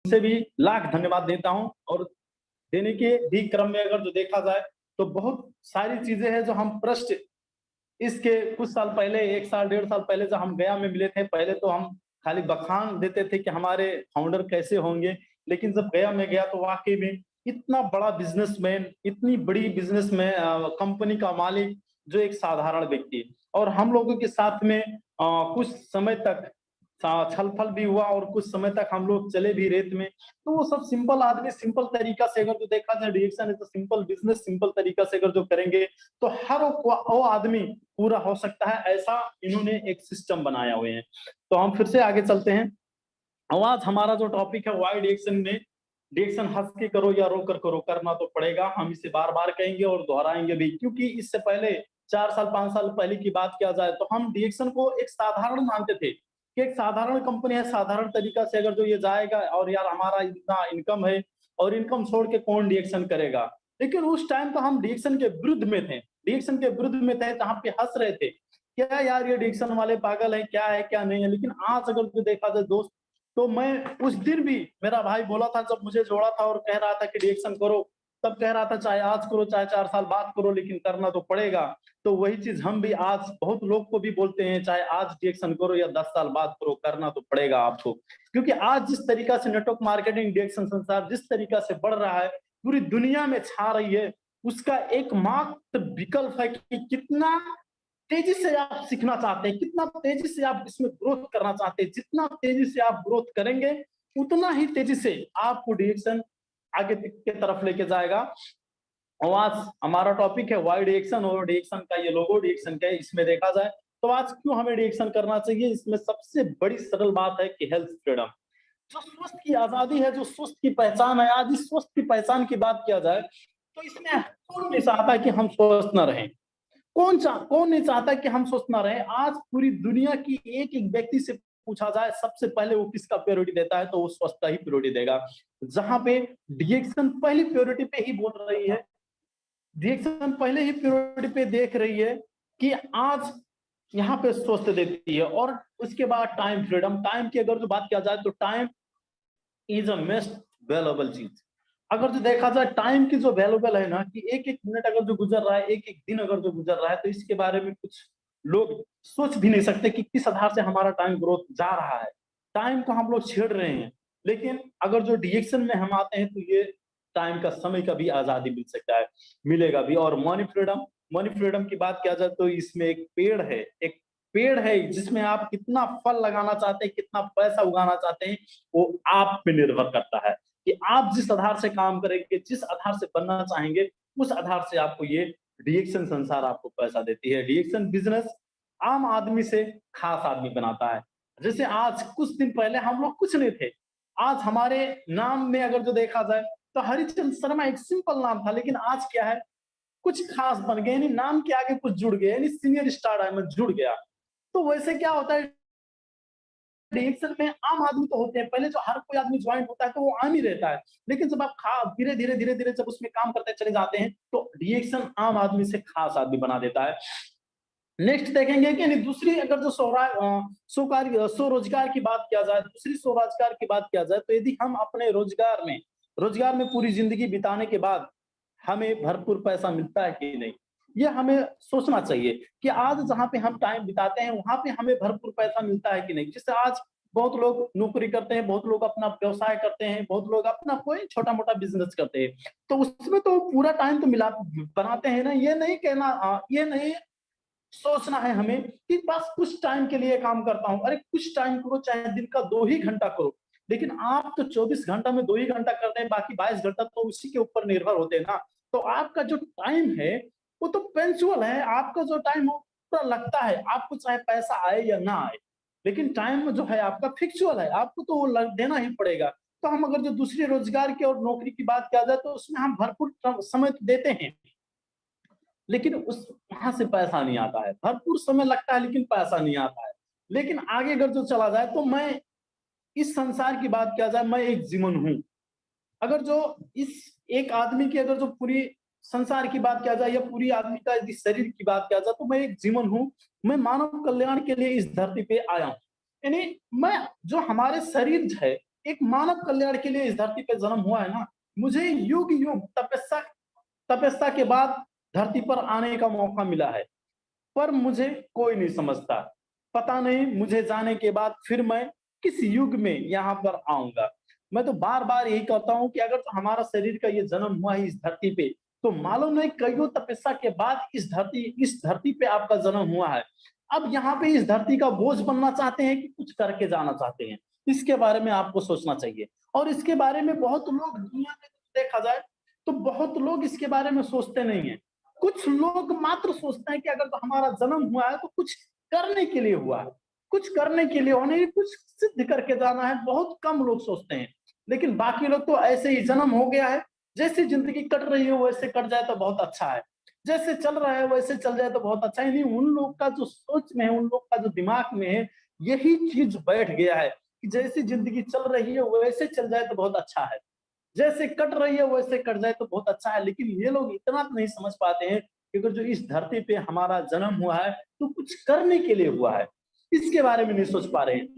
से भी लाख धन्यवाद देता हूँ। और देने के भी क्रम में अगर जो देखा जाए तो बहुत सारी चीजें हैं जो हम प्रश्न इसके कुछ साल पहले, 1 साल, 1.5 साल पहले जब हम गया में मिले थे, पहले तो हम खाली बखान देते थे कि हमारे फाउंडर कैसे होंगे। लेकिन जब गया में गया तो वाक़ई में इतना बड़ा बिज़नेसमैन, इतनी बड़ी बिज़नेस में कंपनी का मालिक जो एक साधारण व्यक्ति है। और हम लोगों के साथ में कुछ समय तक छल-फल भी हुआ और कुछ समय तक हम लोग चले भी रेत में। तो वो सब सिंपल आदमी सिंपल तरीका से अगर जो देखा जाए direction is a simple business, simple तरीका से अगर जो करेंगे तो हर वो आदमी पूरा हो सकता है, ऐसा इन्होंने एक सिस्टम बनाया हुए हैं। तो हम फिर से आगे चलते हैं। आज हमारा जो टॉपिक है वाई डिरेक्शन में, डिरेक्शन हँस के करो या रो कर करो, करना तो पड़ेगा। हम इसे बार-बार कहेंगे और दोहराएँगे भी, क्योंकि इससे पहले 4 साल 5 साल पहले की बात किया जाए तो हम डिरेक्शन को एक साधारण मानते थे कि एक साधारण कंपनी है, साधारण तरीका से अगर जो ये जाएगा और यार हमारा इतना इनकम है और इनकम छोड़ के कौन डिरेक्शन करेगा। लेकिन उस टाइम तो हम डिरेक्शन के विरुद्ध में थे, डिरेक्शन के विरुद्ध में थे, जहाँ पे हँस रहे थे। क्या यार ये डिरेक्शन वाले पागल हैं, क्या है, क्या नहीं है। लेकिन आज अगर जो देखा जाए दोस्त, तो मैं उस दिन भी मेरा भाई बोला था जब मुझे जोड़ा था और कह रहा था कि डिरेक्शन करो, तब कह रहा था चाहे आज करो चाहे 4 साल बाद करो, लेकिन करना तो पड़ेगा। तो वही चीज़ हम भी आज बहुत लोग को भी बोलते हैं, चाहे आज डिरेक्शन करो या 10 साल बाद करो, करना तो पड़ेगा आपको। क्योंकि आज जिस तरीका से नेटवर्क मार्केटिंग डिरेक्शन संसार जिस तरीका से बढ़ रहा है, पूरी दुनिया में छा रही है, उसका एकमात्र विकल्प है कि कितना तेजी से आप सीखना चाहते हैं, कितना तेजी से आप इसमें ग्रोथ करना चाहते हैं। जितना तेजी से आप ग्रोथ करेंगे, उतना ही तेजी से आपको डिरेक्शन आगे की तरफ लेके जाएगा। और आज हमारा टॉपिक है वाई डिरेक्शन, और डिरेक्शन का ये लोगो डिरेक्शन का है। इसमें देखा जाए तो आज क्यों हमें डिरेक्शन करना चाहिए, इसमें सबसे बड़ी सरल बात है कि हेल्थ फ्रीडम, जो स्वस्थ की आजादी है, जो स्वस्थ की पहचान है। आज इस स्वस्थ की पहचान की बात किया जाए तो इसमें कौन नहीं चाहता कि हम स्वस्थ न रहें, कौन नहीं चाहता कि हम स्वस्थ ना रहें। आज पूरी दुनिया की एक-एक व्यक्ति से पूछा जाए सबसे पहले वो किसका प्रायोरिटी देता है, तो वो स्वस्थ का ही प्रायोरिटी देगा। जहाँ पे डिरेक्शन पहली प्रायोरिटी पे ही बोल रही है, डिरेक्शन पहले ही प्रायोरिटी पे देख रही है कि आज यहाँ पे स्वस्थ देती है। और उसके बाद टाइम फ्रीडम, टाइम की अगर जो बात किया जाए तो time is a most valuable चीज। अगर जो देखा जाए टाइम की जो वैल्यूएबल है ना, कि एक एक मिनट अगर जो गुजर रहा है, एक एक दिन अगर जो गुजर रहा है, तो इसके बारे में कुछ लोग सोच भी नहीं सकते कि किस आधार से हमारा टाइम ग्रोथ जा रहा है। टाइम को हम लोग छेड़ रहे हैं। लेकिन अगर जो डिरेक्शन में हम आते हैं तो ये टाइम का, समय का भी आजादी मिल सकता है, मिलेगा भी। और मनी फ्रीडम, मनी फ्रीडम की बात किया जाए तो इसमें एक पेड़ है, एक पेड़ है जिसमें आप कितना फल लगाना चाहते हैं, कितना पैसा उगाना चाहते हैं, वो आप पे निर्भर करता है कि आप जिस आधार से काम करेंगे, जिस आधार से बनना चाहेंगे, उस आधार से आपको ये डिरेक्शन संसार आपको पैसा देती है। डिरेक्शन बिजनेस आम आदमी से खास आदमी बनाता है। जैसे आज कुछ दिन पहले हम लोग कुछ नहीं थे, आज हमारे नाम में अगर जो देखा जाए तो हरिचंद शर्मा एक सिंपल नाम था, लेकिन आज क्या है, कुछ खास बन गए, यानी नाम के आगे कुछ जुड़ गए, यानी सीनियर स्टार डायमंड जुड़ गया। तो वैसे क्या होता है, डिरेक्शन में आम आदमी तो होते हैं, पहले जो हर कोई आदमी ज्वाइन होता है तो वो आम ही रहता है। लेकिन जब आप धीरे धीरे जब उसमें काम करते चले जाते हैं तो डिरेक्शन आम आदमी से खास आदमी बना देता है। नेक्स्ट देखेंगे कि दूसरी अगर जो स्वरोजगार की बात किया जाए, दूसरी स्वरोजगार की बात किया जाए, तो यदि हम अपने रोजगार में पूरी जिंदगी बिताने के बाद हमें भरपूर पैसा मिलता है कि नहीं, ये हमें सोचना चाहिए कि आज जहाँ पे हम टाइम बिताते हैं वहां पे हमें भरपूर पैसा मिलता है कि नहीं। जिससे आज बहुत लोग नौकरी करते हैं, बहुत लोग अपना व्यवसाय करते हैं, बहुत लोग अपना कोई छोटा मोटा बिजनेस करते हैं, तो उसमें तो पूरा टाइम तो मिला बनाते हैं ना। ये नहीं कहना, ये नहीं सोचना है हमें कि बस कुछ टाइम के लिए काम करता हूँ। अरे कुछ टाइम करो, चाहे दिन का 2 ही घंटा करो, लेकिन आप तो 24 घंटा में 2 ही घंटा कर रहे हैं, बाकी 22 घंटा तो उसी के ऊपर निर्भर होते हैं ना। तो आपका जो टाइम है वो तो पंक्चुअल है, आपका जो टाइम हो पूरा लगता है, आपको चाहे पैसा आए या ना आए, लेकिन टाइम जो है आपका फिक्चुअल है, आपको तो वो देना ही पड़ेगा। तो हम अगर जो दूसरे रोजगार की और नौकरी की बात किया जाए तो उसमें हम भरपूर समय तो देते हैं, लेकिन उस वहां से पैसा नहीं आता है, भरपूर समय लगता है लेकिन पैसा नहीं आता है। लेकिन आगे अगर जो चला जाए तो मैं इस संसार की बात किया जाए, मैं एक जीवन हूँ। अगर जो इस एक आदमी की अगर जो पूरी संसार की बात किया जाए या पूरी आदमी का यदि शरीर की बात किया जाए तो मैं एक जीवन हूँ। मैं मानव कल्याण के लिए इस धरती पे आया हूँ। यानी मैं जो हमारे शरीर है, एक मानव कल्याण के लिए इस धरती पे जन्म हुआ है ना, मुझे युग युग तपस्या तपस्या के बाद धरती पर आने का मौका मिला है, पर मुझे कोई नहीं समझता। पता नहीं मुझे जाने के बाद फिर मैं किस युग में यहाँ पर आऊँगा। मैं तो बार-बार यही कहता हूँ कि अगर तो हमारा शरीर का ये जन्म हुआ है इस धरती पे, तो मालूम नहीं कइयों तपस्या के बाद इस धरती पे आपका जन्म हुआ है। अब यहाँ पे इस धरती का बोझ बनना चाहते हैं कि कुछ करके जाना चाहते हैं, इसके बारे में आपको सोचना चाहिए। और इसके बारे में बहुत लोग दुनिया में देखा जाए, तो बहुत लोग इसके बारे में सोचते नहीं हैं। कुछ लोग मात्र सोचते हैं कि अगर तो हमारा जन्म हुआ है तो कुछ करने के लिए हुआ है, कुछ करने के लिए होने कुछ सिद्ध करके जाना है, बहुत कम लोग सोचते हैं। लेकिन बाकी लोग तो ऐसे ही जन्म हो गया है, जैसी जिंदगी कट रही है वैसे कट जाए तो बहुत अच्छा है, जैसे चल रहा है वैसे चल जाए तो बहुत अच्छा है। नहीं, उन लोग का जो सोच में है, उन लोग का जो दिमाग में है, यही चीज बैठ गया है कि जैसी जिंदगी चल रही है वैसे चल जाए तो बहुत अच्छा है, जैसे कट रही है वैसे कट जाए तो बहुत अच्छा है। लेकिन ये लोग इतना तो नहीं समझ पाते हैं कि अगर जो इस धरती पे हमारा जन्म हुआ है तो कुछ करने के लिए हुआ है, इसके बारे में नहीं सोच पा रहे हैं।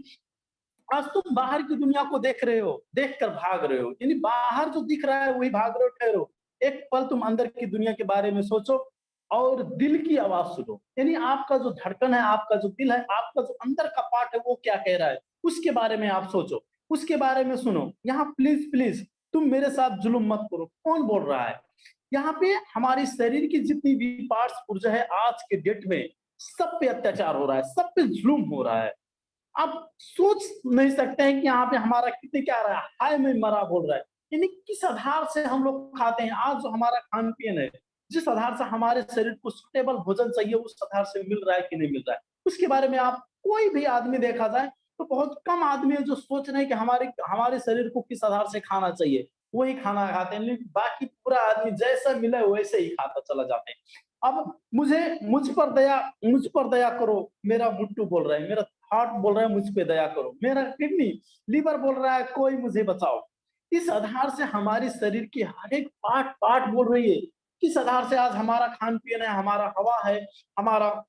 आज तुम बाहर की दुनिया को देख रहे हो, देख कर भाग रहे हो, यानी बाहर जो दिख रहा है वही भाग रहे हो, ठहरो। एक पल तुम अंदर की दुनिया के बारे में सोचो और दिल की आवाज सुनो, यानी आपका जो धड़कन है, आपका जो दिल है, आपका जो अंदर का पार्ट है वो क्या कह रहा है, उसके बारे में आप सोचो, उसके बारे में सुनो। यहाँ प्लीज प्लीज तुम मेरे साथ जुल्म मत करो। कौन बोल रहा है? यहाँ पे हमारे शरीर की जितनी भी पार्ट्स ऊर्जा है आज के डेट में, सब पे अत्याचार हो रहा है, सब पे जुल्म हो रहा है। आप सोच नहीं सकते हैं कि यहाँ पे हमारा कितने क्या रहा है, हाय मैं मरा बोल रहा है, यानी किस आधार से हम लोग खाते हैं। आज जो हमारा खान पीन है, जिस आधार से हमारे शरीर को सुटेबल भोजन चाहिए, उस आधार से मिल रहा है कि नहीं मिल रहा है, उसके बारे में आप कोई भी आदमी देखा जाए तो बहुत कम आदमी है जो सोच रहे हैं कि हमारे हमारे शरीर को किस आधार से खाना चाहिए, वही खाना खाते हैं। लेकिन बाकी पूरा आदमी जैसा मिले वैसे ही खाता चला जाते हैं। अब मुझ पर दया करो, मेरा मुट्टू बोल रहा है, मेरा हार्ट बोल रहा है मुझ पे दया करो, मेरा किडनी लीवर बोल रहा है कोई मुझे बचाओ। इस आधार से हमारी शरीर की हर एक पार्ट पार्ट बोल रही है, किस आधार से आज हमारा खान पीन है, हमारा हवा है, हमारा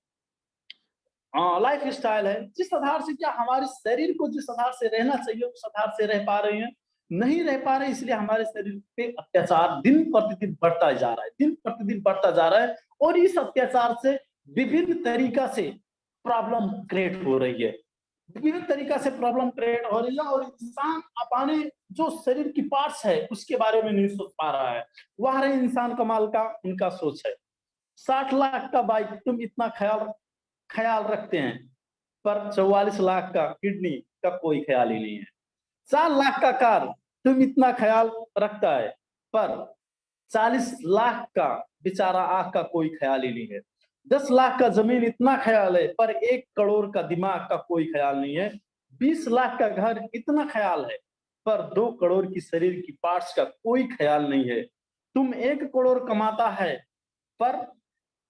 लाइफ स्टाइल है, जिस आधार से क्या हमारे शरीर को जिस आधार से रहना चाहिए उस आधार से रह पा रहे हैं, नहीं रह पा रहे, इसलिए हमारे शरीर पे अत्याचार दिन प्रतिदिन बढ़ता जा रहा है, दिन प्रतिदिन बढ़ता जा रहा है। और इस अत्याचार से विभिन्न तरीका से प्रॉब्लम क्रिएट हो रही है, विभिन्न तरीका से प्रॉब्लम क्रिएट हो रही है, और इंसान अपने जो शरीर की पार्ट्स है उसके बारे में नहीं सोच पा रहा है। वह रहे इंसान कमाल का उनका सोच है। 60 लाख का बाइक तुम इतना ख्याल ख्याल रखते हैं, पर 44 लाख का किडनी का कोई ख्याल ही नहीं है। 4 लाख का कार तुम इतना ख्याल रखता है, पर 40 लाख का बेचारा आंख का कोई ख्याल ही नहीं है। 10 लाख का जमीन इतना ख्याल है, पर 1 करोड़ का दिमाग का कोई ख्याल नहीं है। 20 लाख का घर इतना ख्याल है, पर 2 करोड़ की शरीर की पार्ट्स का कोई ख्याल नहीं है। तुम 1 करोड़ कमाता है, पर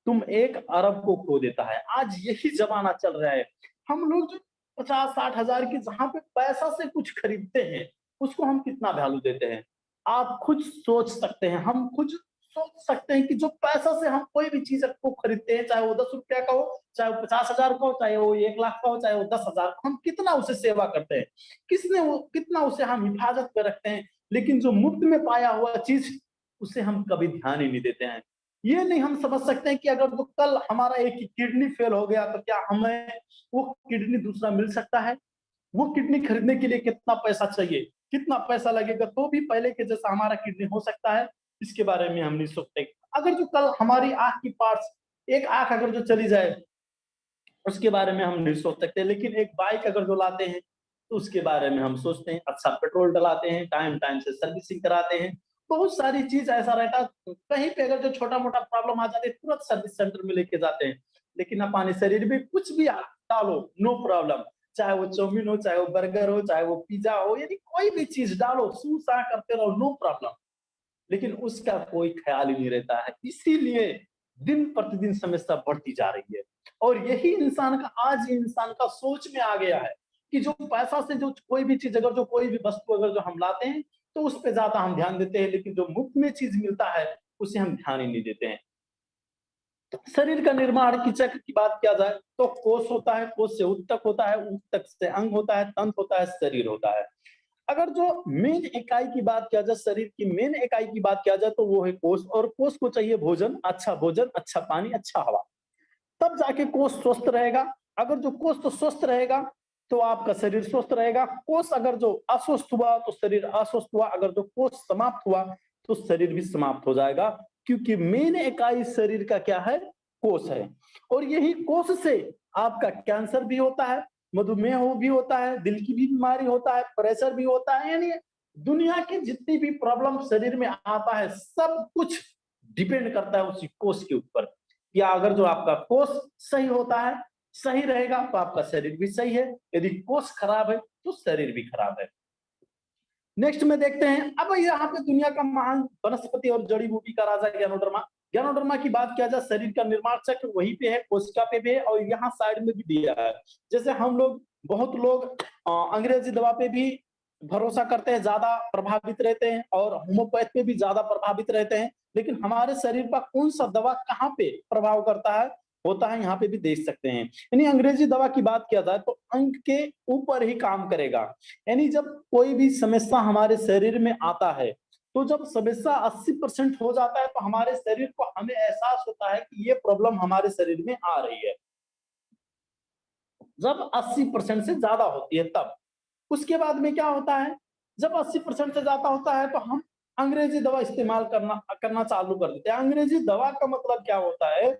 तुम 1 अरब को खो देता है। आज यही जमाना चल रहा है। हम लोग जो 50-60 हजार की जहां पे पैसा से कुछ खरीदते हैं, उसको हम कितना वैल्यू देते हैं, आप खुद सोच सकते हैं। हम खुद सोच सकते हैं कि जो पैसा से हम कोई भी चीज को खरीदते हैं, चाहे वो 10 रुपया का हो, चाहे वो 50 हजार का हो, चाहे वो 1 लाख का हो, चाहे वो 10 हजार का, हम कितना उसे सेवा करते हैं, कितना उसे हम हिफाजत में रखते हैं। लेकिन जो मुफ्त में पाया हुआ चीज, उसे हम कभी ध्यान ही नहीं देते हैं। ये नहीं हम समझ सकते हैं कि अगर तो कल हमारा एक किडनी फेल हो गया तो क्या हमें वो किडनी दूसरा मिल सकता है? वो किडनी खरीदने के लिए कितना पैसा चाहिए, कितना पैसा लगेगा तो भी पहले के जैसा हमारा किडनी हो सकता है? इसके बारे में हम नहीं सोचते। अगर जो कल हमारी आंख की पार्ट्स, एक आंख अगर जो चली जाए, उसके बारे में हम नहीं सोच सकते। लेकिन एक बाइक अगर जो लाते हैं तो उसके बारे में हम सोचते हैं, अच्छा पेट्रोल डलाते हैं, टाइम टाइम से सर्विसिंग कराते हैं, बहुत सारी चीज ऐसा रहता है। कहीं पे अगर जो छोटा मोटा प्रॉब्लम आ जाती है तुरंत सर्विस सेंटर में लेके जाते हैं। लेकिन अपने शरीर में कुछ भी डालो, नो प्रॉब्लम, चाहे वो चाउमीन हो, चाहे वो बर्गर हो, चाहे वो पिज्जा हो, यानी कोई भी चीज डालो, सू सा करते रहो, नो प्रॉब्लम। लेकिन उसका कोई ख्याल ही नहीं रहता है। इसीलिए दिन प्रतिदिन समस्या बढ़ती जा रही है। और यही इंसान का सोच में आ गया है कि जो पैसा से जो कोई भी चीज, अगर जो कोई भी वस्तु अगर जो हम लाते हैं तो उस पे ज्यादा हम ध्यान देते हैं, लेकिन जो मुफ्त में चीज मिलता है उसे हम ध्यान ही नहीं देते हैं। तो शरीर का निर्माण की चक्र की बात किया जाए तो कोष होता है, कोष से उत्तक होता है, उत्तक से अंग होता है, तंत होता है, शरीर होता है। अगर जो मेन इकाई की बात किया जाए, शरीर की मेन इकाई की बात किया जाए, तो वो है कोष, और कोष को चाहिए भोजन, अच्छा पानी, अच्छा हवा, तब जाके कोष स्वस्थ रहेगा। अगर जो कोष तो स्वस्थ रहेगा तो आपका शरीर स्वस्थ रहेगा। कोष अगर जो अस्वस्थ हुआ तो शरीर अस्वस्थ हुआ, अगर जो कोष समाप्त हुआ तो शरीर भी समाप्त हो जाएगा, क्योंकि मेन इकाई शरीर का क्या है, कोष है। और यही कोष से आपका कैंसर भी होता है, मधुमेह भी होता है, दिल की भी बीमारी होता है, प्रेशर भी होता है, यानी दुनिया की जितनी भी प्रॉब्लम शरीर में आता है सब कुछ डिपेंड करता है उसी कोष के ऊपर। या अगर जो आपका कोष सही होता है, सही रहेगा, तो आपका शरीर भी सही है, यदि कोष खराब है तो शरीर भी खराब है। नेक्स्ट में देखते हैं, अब यहाँ पे दुनिया का महान वनस्पति और जड़ी बूटी का राजा ज्ञानोडर्मा। ज्ञानोडर्मा की बात किया जाए, शरीर का निर्माण चक्र वहीं पे है, कोशिका पे भी है, और यहाँ साइड में भी दिया है। जैसे हम लोग, बहुत लोग अंग्रेजी दवा पे भी भरोसा करते हैं, ज्यादा प्रभावित रहते हैं, और होम्योपैथ पे भी ज्यादा प्रभावित रहते हैं, लेकिन हमारे शरीर पर कौन सा दवा कहाँ पे प्रभाव करता है, होता है, यहाँ पे भी देख सकते हैं। यानी अंग्रेजी दवा की बात किया जाए तो अंग के ऊपर ही काम करेगा। यानी जब कोई भी समस्या हमारे शरीर में आता है, तो जब समस्या 80% हो जाता है तो हमारे शरीर को, हमें एहसास होता है कि ये प्रॉब्लम हमारे शरीर में आ रही है। जब 80% से ज्यादा होती है तब, उसके बाद में क्या होता है, जब 80% से ज्यादा होता है तो हम अंग्रेजी दवा इस्तेमाल करना करना चालू कर देते हैं। अंग्रेजी दवा का मतलब क्या होता है,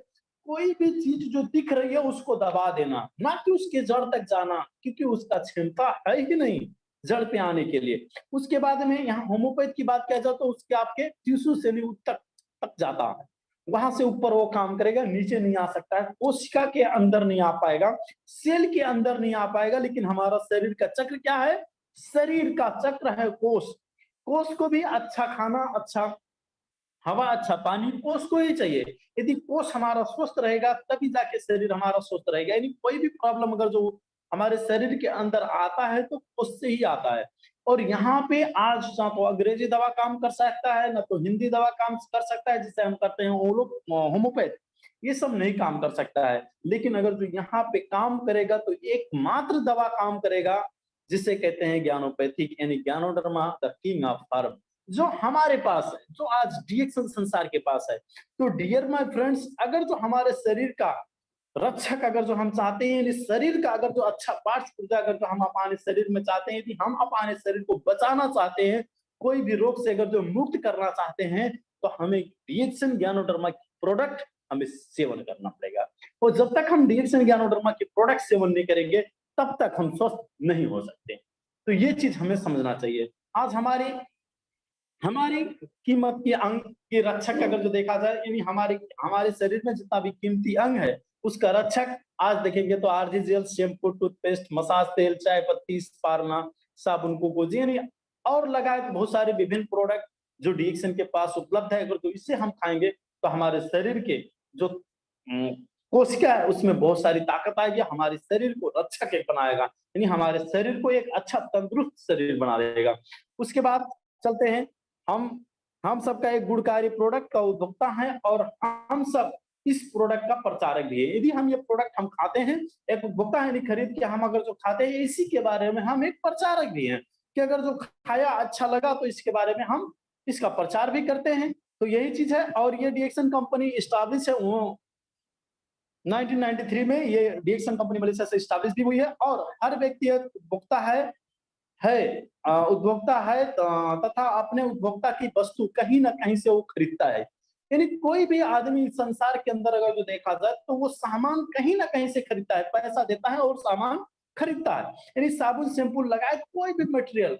कोई भी चीज जो दिख रही है उसको दबा देना, ना कि उसके जड़ तक जाना, क्योंकि उसका क्षमता है ही नहीं जड़ पे आने के लिए। उसके बाद में यहाँ होम्योपैथ की बात किया जाए तो उसके आपके टिश्यू से नहीं तक तक जाता है, वहां से ऊपर वो काम करेगा, नीचे नहीं आ सकता है, कोशिका के अंदर नहीं आ पाएगा, सेल के अंदर नहीं आ पाएगा। लेकिन हमारा शरीर का चक्र क्या है, शरीर का चक्र है कोष। कोष को भी अच्छा खाना, अच्छा हवा, अच्छा पानी कोष को ही चाहिए। यदि कोष हमारा स्वस्थ रहेगा तभी जाके शरीर हमारा स्वस्थ रहेगा। यानी कोई भी प्रॉब्लम अगर जो हमारे शरीर के अंदर आता है तो उससे ही आता है। और यहाँ पे आज ना तो अंग्रेजी दवा काम कर सकता है, ना तो हिंदी दवा काम कर सकता है, जिसे हम करते हैं वो लोग होम्योपैथ, ये सब नहीं काम कर सकता है। लेकिन अगर जो यहाँ पे काम करेगा तो एकमात्र दवा काम करेगा, जिसे कहते हैं ज्ञानोपैथिक, यानी ज्ञानोडर्मा द किंग ऑफ हर्ब, जो हमारे पास है, जो आज डीएक्सन संसार के पास है। तो डियर माय फ्रेंड्स, अगर जो हमारे शरीर का रक्षक अगर जो हम चाहते हैं, यानी शरीर का अगर जो अच्छा पार्ट्स पुर्जा अगर जो हम अपने शरीर में चाहते हैं, यदि हम अपने शरीर को बचाना चाहते हैं, कोई भी रोग से अगर जो मुक्त करना चाहते हैं, तो हमें डीएक्सन ज्ञानोडर्मा की प्रोडक्ट हमें सेवन करना पड़ेगा। और जब तक हम डीएक्सन ज्ञानोडर्मा की प्रोडक्ट सेवन नहीं करेंगे तब तक हम स्वस्थ नहीं हो सकते। तो ये चीज हमें समझना चाहिए। आज हमारी कीमत के अंग के रक्षक अगर जो देखा जाए, यानी हमारे हमारे शरीर में जितना भी कीमती अंग है उसका रक्षक आज देखेंगे तो RG gel, shampoo, toothpaste, massage तेल, चाय पत्ती, स्पार्ना, साबुन, कोकोजी, यानी और लगाए तो बहुत सारे विभिन्न प्रोडक्ट जो डीएक्सन के पास उपलब्ध है। अगर तो इससे हम खाएंगे तो हमारे शरीर के जो कोशिका है उसमें बहुत सारी ताकत आएगी, हमारे शरीर को रक्षक एक बनाएगा, यानी हमारे शरीर को एक अच्छा तंदुरुस्त शरीर बना देगा। उसके बाद चलते हैं, हम सबका एक गुणकारी प्रोडक्ट का उपभोक्ता है, और हम सब इस प्रोडक्ट का प्रचारक भी है। यदि हम ये प्रोडक्ट हम खाते हैं, एक उपभोक्ता है, खरीद के हम अगर जो खाते हैं, इसी के बारे में हम एक प्रचारक भी हैं कि अगर जो खाया अच्छा लगा तो इसके बारे में हम इसका प्रचार भी करते हैं। तो यही चीज है। और ये डीएक्सन कंपनी स्टैब्लिश है, वो 1993 में ये डीएक्सन कंपनी मलेशिया से स्टैब्लिश भी हुई है, और हर व्यक्ति उपभोक्ता उपभोक्ता है तथा अपने उपभोक्ता की वस्तु कहीं ना कहीं से वो खरीदता है। यानी कोई भी आदमी संसार के अंदर अगर जो देखा जाए तो वो सामान कहीं ना कहीं से खरीदता है, पैसा देता है और सामान खरीदता है। यानी साबुन, शैम्पू लगाए कोई भी मटेरियल,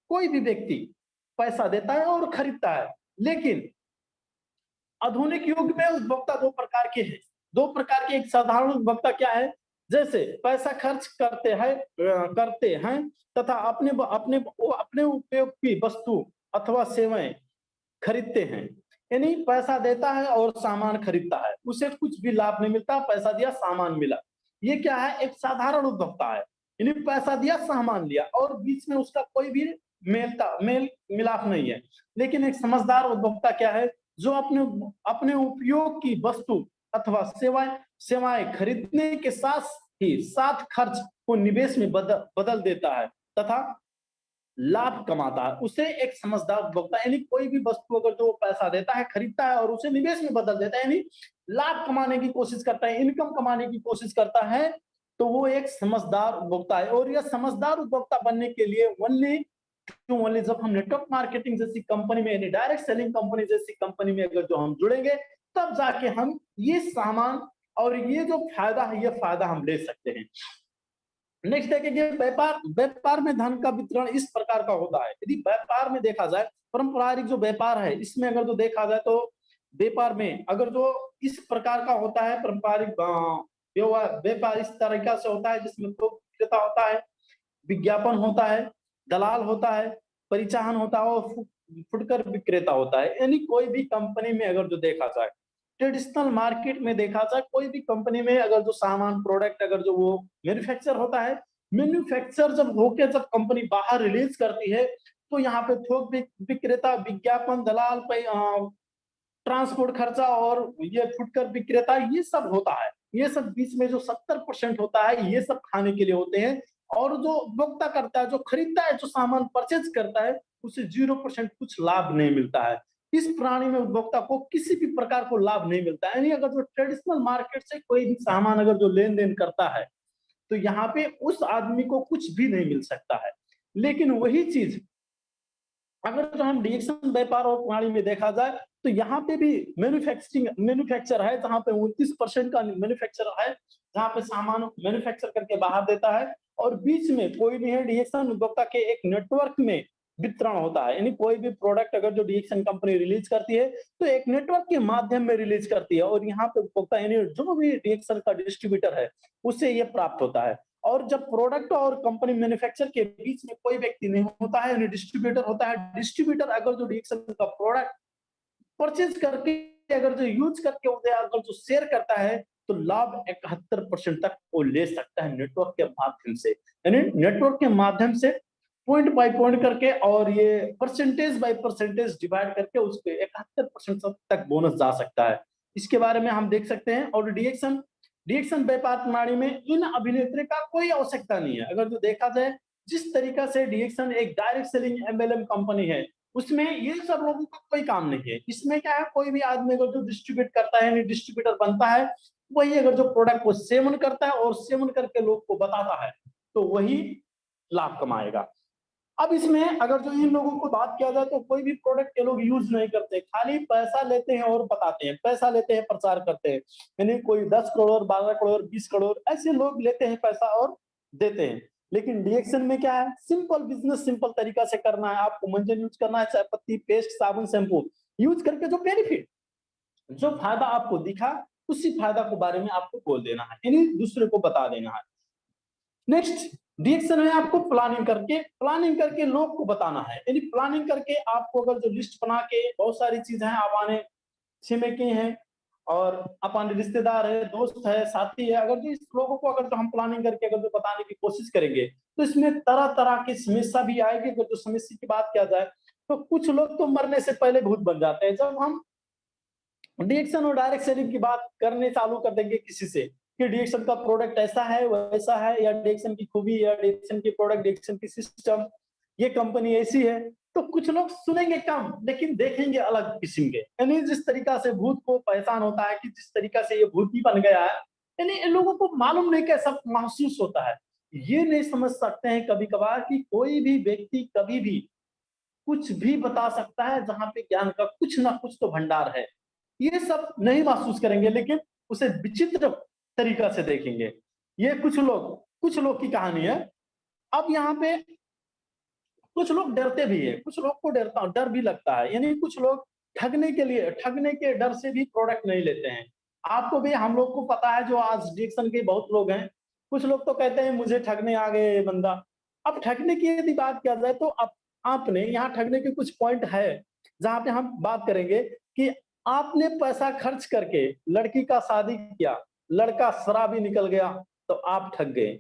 कोई भी व्यक्ति पैसा देता है और खरीदता है। लेकिन आधुनिक युग में उपभोक्ता दो प्रकार के हैं। दो प्रकार के, एक साधारण उपभोक्ता क्या है, जैसे पैसा खर्च करते हैं तथा अपने उपयोग की वस्तु अथवा सेवाएं खरीदते हैं। यानी पैसा देता है और सामान खरीदता है, उसे कुछ भी लाभ नहीं मिलता, पैसा दिया सामान मिला। ये क्या है, एक साधारण उपभोक्ता है, यानी पैसा दिया सामान लिया और बीच में उसका कोई भी मेल मिलाप नहीं है। लेकिन एक समझदार उपभोक्ता क्या है, जो अपने उपयोग की वस्तु अथवा सेवाएं खरीदने के साथ ही साथ खर्च को निवेश में बदल देता है तथा लाभ कमाता है, उसे एक समझदार उपभोक्ता, यानी कोई भी वस्तु अगर जो पैसा देता है, खरीदता है और उसे निवेश में बदल देता है, यानी लाभ कमाने की कोशिश करता है, इनकम कमाने की कोशिश करता है, तो वो एक समझदार उपभोक्ता है। और यह समझदार उपभोक्ता बनने के लिए ओनली जब हम नेटवर्क मार्केटिंग जैसी कंपनी में, यानी डायरेक्ट सेलिंग कंपनी जैसी कंपनी में अगर जो हम जुड़ेंगे, तब जाके हम ये सामान और ये जो फायदा है, ये फायदा हम ले सकते हैं। नेक्स्ट देखेंगे, व्यापार। व्यापार में धन का वितरण इस प्रकार का होता है। यदि व्यापार में देखा जाए, पारंपरिक जो व्यापार है, इसमें अगर जो देखा जाए तो व्यापार में अगर जो इस प्रकार का होता है, पारंपरिक व्यापार इस तरीका से होता है जिसमें तो विक्रेता होता है, विज्ञापन होता है, दलाल होता है, परिचालन होता है और फुटकर विक्रेता होता है। यानी कोई भी कंपनी में अगर जो देखा जाए, ट्रेडिशनल मार्केट में देखा जाए, कोई भी कंपनी में अगर जो सामान प्रोडक्ट अगर जो वो मैन्युफैक्चर होता है, मैन्युफैक्चर जब होके जब कंपनी बाहर रिलीज करती है, तो यहाँ पे थोक विक्रेता, विज्ञापन, दलाल, ट्रांसपोर्ट खर्चा और ये फुटकर विक्रेता, ये सब होता है। ये सब बीच में जो 70% होता है, ये सब खाने के लिए होते हैं। और जो उपभोक्ता करता है, जो खरीदता है, जो सामान परचेज करता है, उसे 0% कुछ लाभ नहीं मिलता है। इस प्रणाली में उपभोक्ता को किसी भी प्रकार को लाभ नहीं मिलता है। यानी अगर जो ट्रेडिशनल मार्केट से कोई भी सामान अगर जो लेन देन करता है, तो यहाँ पे उस आदमी को कुछ भी नहीं मिल सकता है। लेकिन वही चीज अगर जो हम डीएक्शन व्यापार और प्रणाली में देखा जाए, तो यहाँ पे भी मैन्युफैक्चर है, जहाँ पे 29% का मैन्युफैक्चर है, जहाँ पे सामान मैन्युफैक्चर करके बाहर देता है, और बीच में कोई भी है डीएक्शन उपभोक्ता के एक नेटवर्क में वितरण होता है। यानी कोई भी प्रोडक्ट अगर जो डीएक्शन कंपनी रिलीज करती है, तो एक नेटवर्क के माध्यम में रिलीज करती है, और यहाँ पे उपभोक्ता यानी जो भी डीएक्शन का डिस्ट्रीब्यूटर है, उससे ये प्राप्त होता है। और जब प्रोडक्ट और कंपनी मैन्युफैक्चर के बीच में कोई व्यक्ति नहीं होता है, यानी डिस्ट्रीब्यूटर होता है, डिस्ट्रीब्यूटर अगर जो डीएक्शन का प्रोडक्ट परचेज करके अगर जो यूज करके उसे अगर जो शेयर करता है, तो लाभ 71% तक वो ले सकता है नेटवर्क के माध्यम से। यानी नेटवर्क के माध्यम से पॉइंट बाय पॉइंट करके और ये परसेंटेज बाय परसेंटेज डिवाइड करके उसके 71% तक बोनस जा सकता है। इसके बारे में हम देख सकते हैं। और डीएक्शन व्यापार प्रणाली में इन अभिनेत्री का कोई आवश्यकता नहीं है। अगर जो देखा जाए, जिस तरीका से डीएक्शन एक डायरेक्ट सेलिंग एमएलएम कंपनी है, उसमें ये सब लोगों का कोई काम नहीं है। इसमें क्या है, कोई भी आदमी अगर जो डिस्ट्रीब्यूट करता है, डिस्ट्रीब्यूटर बनता है, वही अगर जो प्रोडक्ट को सेवन करता है और सेवन करके लोग को बताता है, तो वही लाभ कमाएगा। अब इसमें अगर जो इन लोगों को बात किया जाए, तो कोई भी प्रोडक्ट ये लोग यूज नहीं करते, खाली पैसा लेते हैं और बताते हैं, पैसा लेते हैं, प्रचार करते हैं। यानी कोई 10 करोड़, 12 करोड़, 20 करोड़ ऐसे लोग लेते हैं पैसा और देते हैं। लेकिन डीएक्शन में क्या है, सिंपल बिजनेस, सिंपल तरीका से करना है। आपको मंजन यूज करना है, चाय पत्ती, पेस्ट, साबुन, शैम्पू यूज करके जो बेनिफिट, जो फायदा आपको दिखा, उसी फायदा के बारे में आपको बोल देना है, यानी दूसरे को बता देना है। नेक्स्ट डीएक्शन में आपको प्लानिंग करके लोग को बताना है। यानी प्लानिंग करके आपको अगर जो लिस्ट बना के, बहुत सारी चीजें हैं, आवाने छिमेकी हैं और अपने रिश्तेदार है, दोस्त है, साथी है, अगर जो इस लोगों को अगर जो हम प्लानिंग करके अगर जो बताने की कोशिश करेंगे, तो इसमें तरह तरह की समस्या भी आएगी। अगर जो समस्या की बात किया जाए, तो कुछ लोग तो मरने से पहले भूत बन जाते हैं। जब हम डीएक्शन और डायरेक्ट सेलिंग की बात करने चालू कर देंगे किसी से, कि डीएक्शन का प्रोडक्ट ऐसा है, वैसा है, या डीएक्शन की खूबी, या डीएक्शन की प्रोडक्ट, डीएक्शन की सिस्टम, ये कंपनी ऐसी है, तो कुछ लोग सुनेंगे कम, लेकिन देखेंगे अलग किस्म के। यानी जिस तरीका से भूत को पहचान होता है कि जिस तरीका से ये भूत ही बन गया है, यानी इन लोगों को मालूम नहीं कैसा महसूस होता है। ये नहीं समझ सकते हैं कभी कभार कि कोई भी व्यक्ति कभी भी कुछ भी बता सकता है, जहां पे ज्ञान का कुछ ना कुछ तो भंडार है। ये सब नहीं महसूस करेंगे, लेकिन उसे विचित्र तरीका से देखेंगे। ये कुछ लोग की कहानी है। अब यहाँ पे कुछ लोग डरते भी है, कुछ लोग को डर भी लगता है। यानी कुछ लोग ठगने के डर से भी प्रोडक्ट नहीं लेते हैं। आपको भी, हम लोग को पता है, जो आज डिक्शन के बहुत लोग हैं, कुछ लोग तो कहते हैं मुझे ठगने आ गए बंदा। अब ठगने की यदि बात किया जाए, तो आपने यहाँ ठगने के कुछ पॉइंट है, जहां पे हम बात करेंगे कि आपने पैसा खर्च करके लड़की का शादी किया, लड़का शराबी निकल गया, तो आप ठग गए।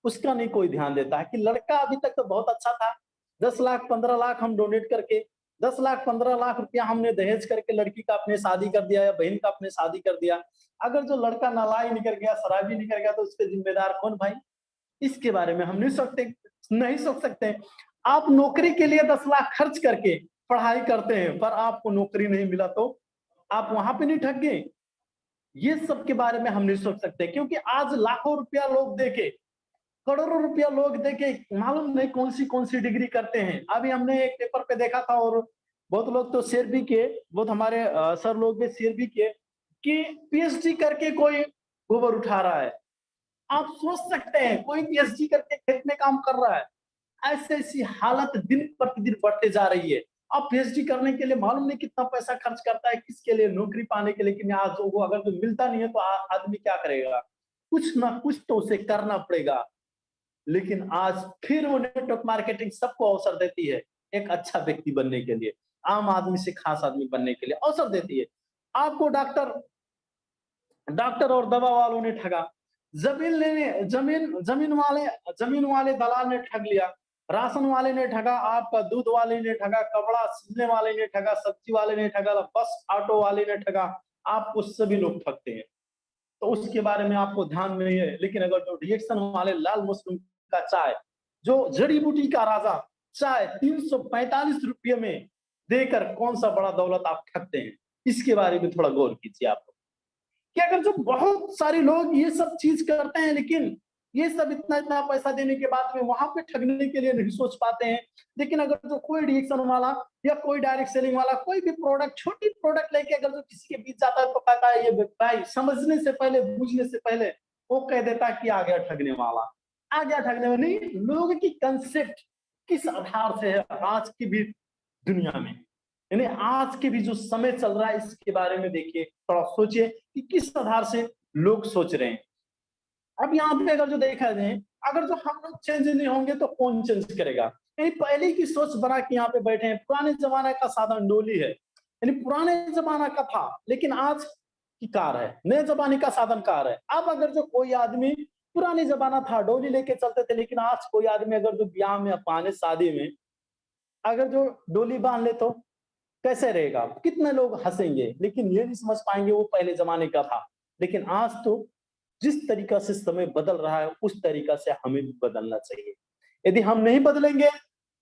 उसका नहीं कोई ध्यान देता है कि लड़का अभी तक तो बहुत अच्छा था, 10 लाख 15 लाख हम डोनेट करके, 10 लाख 15 लाख रुपया हमने दहेज करके लड़की का अपने शादी कर दिया, या बहन का अपने शादी कर दिया। अगर जो लड़का नालायक निकल गया, शराबी निकल गया, तो उसके जिम्मेदार कौन भाई? इसके बारे में हम नहीं सोच सकते। आप नौकरी के लिए 10 लाख खर्च करके पढ़ाई करते हैं, पर आपको नौकरी नहीं मिला तो आप वहां पे नहीं ठग गए? ये सब के बारे में हम नहीं सोच सकते, क्योंकि आज लाखों रुपया लोग देके, करोड़ों रुपया लोग देके मालूम नहीं कौन सी डिग्री करते हैं। अभी हमने एक पेपर पे देखा था, और बहुत लोग तो शेयर भी किए, बहुत हमारे सर लोग भी शेयर भी किए कि पीएचडी करके कोई गोबर उठा रहा है। आप सोच सकते हैं, कोई पीएचडी करके खेत में काम कर रहा है। ऐसी ऐसी हालत दिन प्रतिदिन बढ़ते जा रही है। अब पीएचडी करने के लिए मालूम नहीं कितना पैसा खर्च करता है, किसके लिए? नौकरी पाने के लिए। लेकिन आज वो अगर तो मिलता नहीं है तो आदमी क्या करेगा? कुछ ना कुछ तो उसे करना पड़ेगा। लेकिन आज फिर वो नेटवर्क मार्केटिंग सबको अवसर देती है, एक अच्छा व्यक्ति बनने के लिए, आम आदमी से खास आदमी बनने के लिए अवसर देती है। आपको डॉक्टर डॉक्टर और दवा वालों ने ठगा, जमीन वाले दलाल ने ठग लिया, राशन वाले ने ठगा, आपका दूध वाले ने ठगा, कपड़ा सिलने वाले ने ठगा, सब्जी वाले ने ठगा, बस ऑटो वाले ने ठगा। आपको सभी लोग ठगते हैं, तो उसके बारे में आपको ध्यान नहीं है। लेकिन अगर जो रिएक्शन वाले लाल मशरूम का चाय, जो जड़ी बूटी का राजा चाय 345 रुपये में देकर कौन सा बड़ा दौलत आप ठगते हैं, इसके बारे में थोड़ा गौर कीजिए आप। कि अगर जो बहुत सारे लोग ये सब चीज करते हैं, लेकिन ये सब इतना इतना पैसा देने के बाद में वहां पे ठगने के लिए नहीं सोच पाते हैं। लेकिन अगर जो कोई रिएक्शन वाला या कोई डायरेक्ट सेलिंग वाला कोई भी प्रोडक्ट, छोटी प्रोडक्ट लेके अगर जो किसी के बीच जाता है तो कहता है ये भाई, समझने से पहले, बूझने से पहले वो कह देता है कि आ गया ठगने वाला, आ गया ठगने वाला। नहीं, लोगों की कंसेप्ट किस आधार से है आज की भी दुनिया में, यानी आज के भी जो समय चल रहा है, इसके बारे में देखिए, थोड़ा सोचिए कि किस आधार से लोग सोच रहे हैं। अब यहाँ पे अगर जो देखा जाए, अगर जो हम लोग चेंज नहीं होंगे तो कौन चेंज करेगा? यानी पहले की सोच बना के यहाँ पे बैठे हैं। पुराने जमाने का साधन डोली है, यानी पुराने जमाना का था, लेकिन आज की कार है, नए जमाने का साधन कार है। अब अगर जो कोई आदमी, पुराने जमाना था डोली लेके चलते थे, लेकिन आज कोई आदमी अगर जो ब्याह में, अपने शादी में अगर जो डोली बांध ले तो कैसे रहेगा? कितने लोग हंसेंगे, लेकिन ये नहीं समझ पाएंगे वो पहले जमाने का था। लेकिन आज तो जिस तरीका से समय बदल रहा है, उस तरीका से हमें भी बदलना चाहिए। यदि हम नहीं बदलेंगे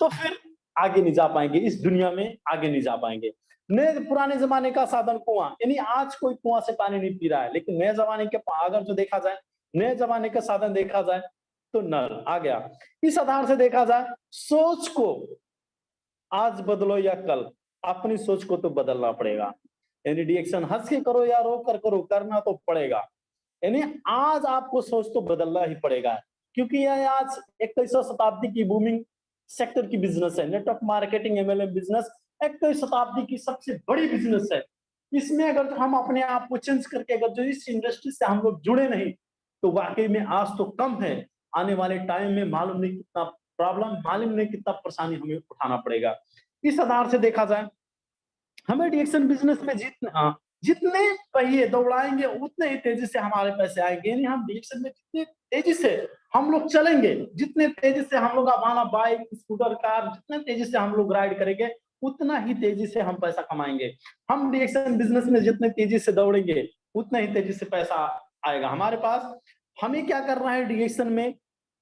तो फिर आगे नहीं जा पाएंगे, इस दुनिया में आगे नहीं जा पाएंगे। नए पुराने जमाने का साधन कुआं, यानी आज कोई कुआं से पानी नहीं पी रहा है, लेकिन नए जमाने के अगर जो देखा जाए, नए जमाने का साधन देखा जाए तो नल आ गया। इस आधार से देखा जाए, सोच को आज बदलो या कल, अपनी सोच को तो बदलना पड़ेगा। यानी रिएक्शन हंस के करो या रो कर करो, करना तो पड़ेगा। यानी आज आपको सोच तो बदलना ही पड़ेगा, क्योंकि यह आज 21वीं शताब्दी की बूमिंग सेक्टर की बिजनेस है। नेटवर्क मार्केटिंग एमएलएम बिजनेस 21वीं शताब्दी की सबसे बड़ी बिजनेस है। इसमें अगर तो हम अपने आप को चेंज करके अगर जो इस इंडस्ट्री से हम लोग जुड़े नहीं, तो वाकई में आज तो कम है, आने वाले टाइम में मालूम नहीं कितना प्रॉब्लम, मालूम नहीं कितना परेशानी हमें उठाना पड़ेगा। इस आधार से देखा जाए, हमें रिएक्शन बिजनेस में जितने पहिए दौड़ाएंगे उतने ही तेजी से हमारे पैसे आएंगे। यानी हम रिएक्शन में जितने तेजी से हम लोग चलेंगे, जितने तेजी से हम लोग अपना बाइक, स्कूटर, कार, जितने तेजी से हम लोग राइड करेंगे, उतना ही तेजी से हम पैसा कमाएंगे। हम रिएक्शन बिजनेस में जितने तेजी से दौड़ेंगे, उतना ही तेजी से पैसा आएगा हमारे पास। हमें क्या करना है रिएक्शन में,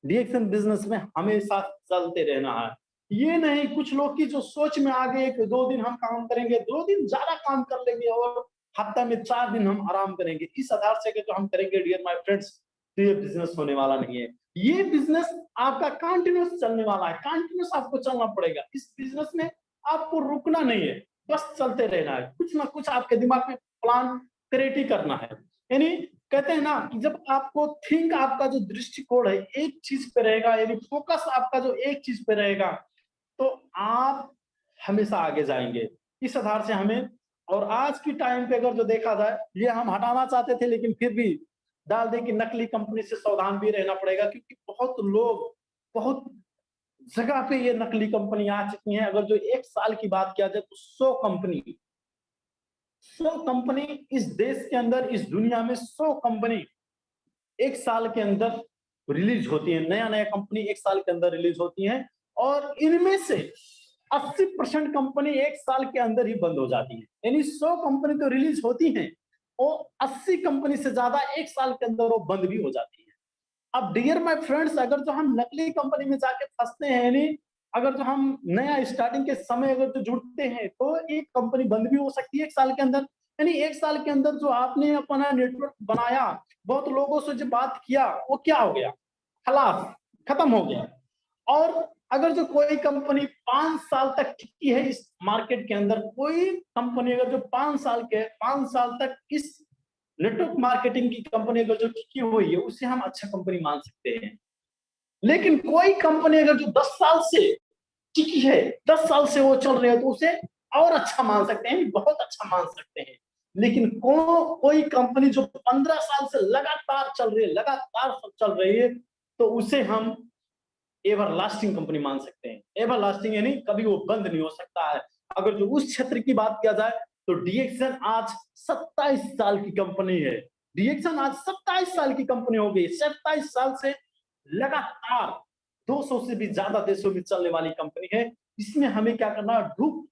रिएक्शन बिजनेस में हमेशा चलते रहना है। ये नहीं कुछ लोग की जो सोच में आ गए कि 2 दिन हम काम करेंगे, 2 दिन ज्यादा काम कर लेंगे और हफ्ता में 4 दिन हम आराम करेंगे, इस आधार से जो हम करेंगे डियर माय फ्रेंड्स, तो ये बिजनेस होने वाला नहीं है। ये बिजनेस आपका कंटिन्यूस चलने वाला है, कंटिन्यूस आपको चलना पड़ेगा। इस बिजनेस में आपको रुकना नहीं है, बस चलते रहना है। कुछ ना कुछ आपके दिमाग में प्लान क्रिएट ही करना है। यानी कहते हैं ना कि जब आपको थिंक, आपका जो दृष्टिकोण है एक चीज पे रहेगा, यानी फोकस आपका जो एक चीज पे रहेगा, तो आप हमेशा आगे जाएंगे। इस आधार से हमें, और आज की टाइम पे अगर जो देखा जाए, ये हम हटाना चाहते थे लेकिन फिर भी डाल दें कि नकली कंपनी से सावधान भी रहना पड़ेगा, क्योंकि बहुत लोग, बहुत जगह पे ये नकली कंपनी आ चुकी हैं। अगर जो 1 साल की बात किया जाए तो 100 कंपनी इस देश के अंदर, इस दुनिया में 100 कंपनी 1 साल के अंदर रिलीज होती है। नया नया कंपनी 1 साल के अंदर रिलीज होती है, और इनमें से 80% कंपनी 1 साल के अंदर ही बंद हो जाती है। यानी 100 कंपनी तो रिलीज होती हैं और 80 कंपनी से ज्यादा 1 साल के अंदर वो बंद भी हो जाती है। अब डियर माय फ्रेंड्स, अगर जो हम नकली कंपनी में जाके फंसते हैं, यानी अगर जो हम नया स्टार्टिंग के समय अगर जो जुड़ते हैं तो एक कंपनी बंद भी हो सकती है 1 साल के अंदर। यानी 1 साल के अंदर जो आपने अपना नेटवर्क बनाया, बहुत लोगों से जो बात किया, वो क्या हो गया? खलास, खत्म हो गया। और अगर जो कोई कंपनी 5 साल तक टिकी है इस मार्केट के अंदर, कोई कंपनी अगर जो 5 साल तक इस नेटवर्क मार्केटिंग की कंपनी अगर जो टिकी हुई है, उसे हम अच्छा कंपनी मान सकते हैं। लेकिन कोई कंपनी अगर जो 10 साल से टिकी है, 10 साल से वो चल रही है, तो उसे और अच्छा मान सकते हैं, बहुत अच्छा मान सकते हैं। लेकिन कोई कंपनी जो 15 साल से लगातार चल रही है, लगातार चल रही है, तो उसे हम एवर लास्टिंग कंपनी मान सकते हैं। एवर लास्टिंग यानी कभी वो बंद नहीं हो सकता है। अगर जो उस क्षेत्र की बात किया जाए तो डीएक्सन आज 27 साल की कंपनी है। डीएक्सन आज 27 साल की कंपनी हो गई। 27 साल से लगातार 200 से भी ज्यादा देशों में चलने वाली कंपनी है। इसमें हमें क्या करना है? डूब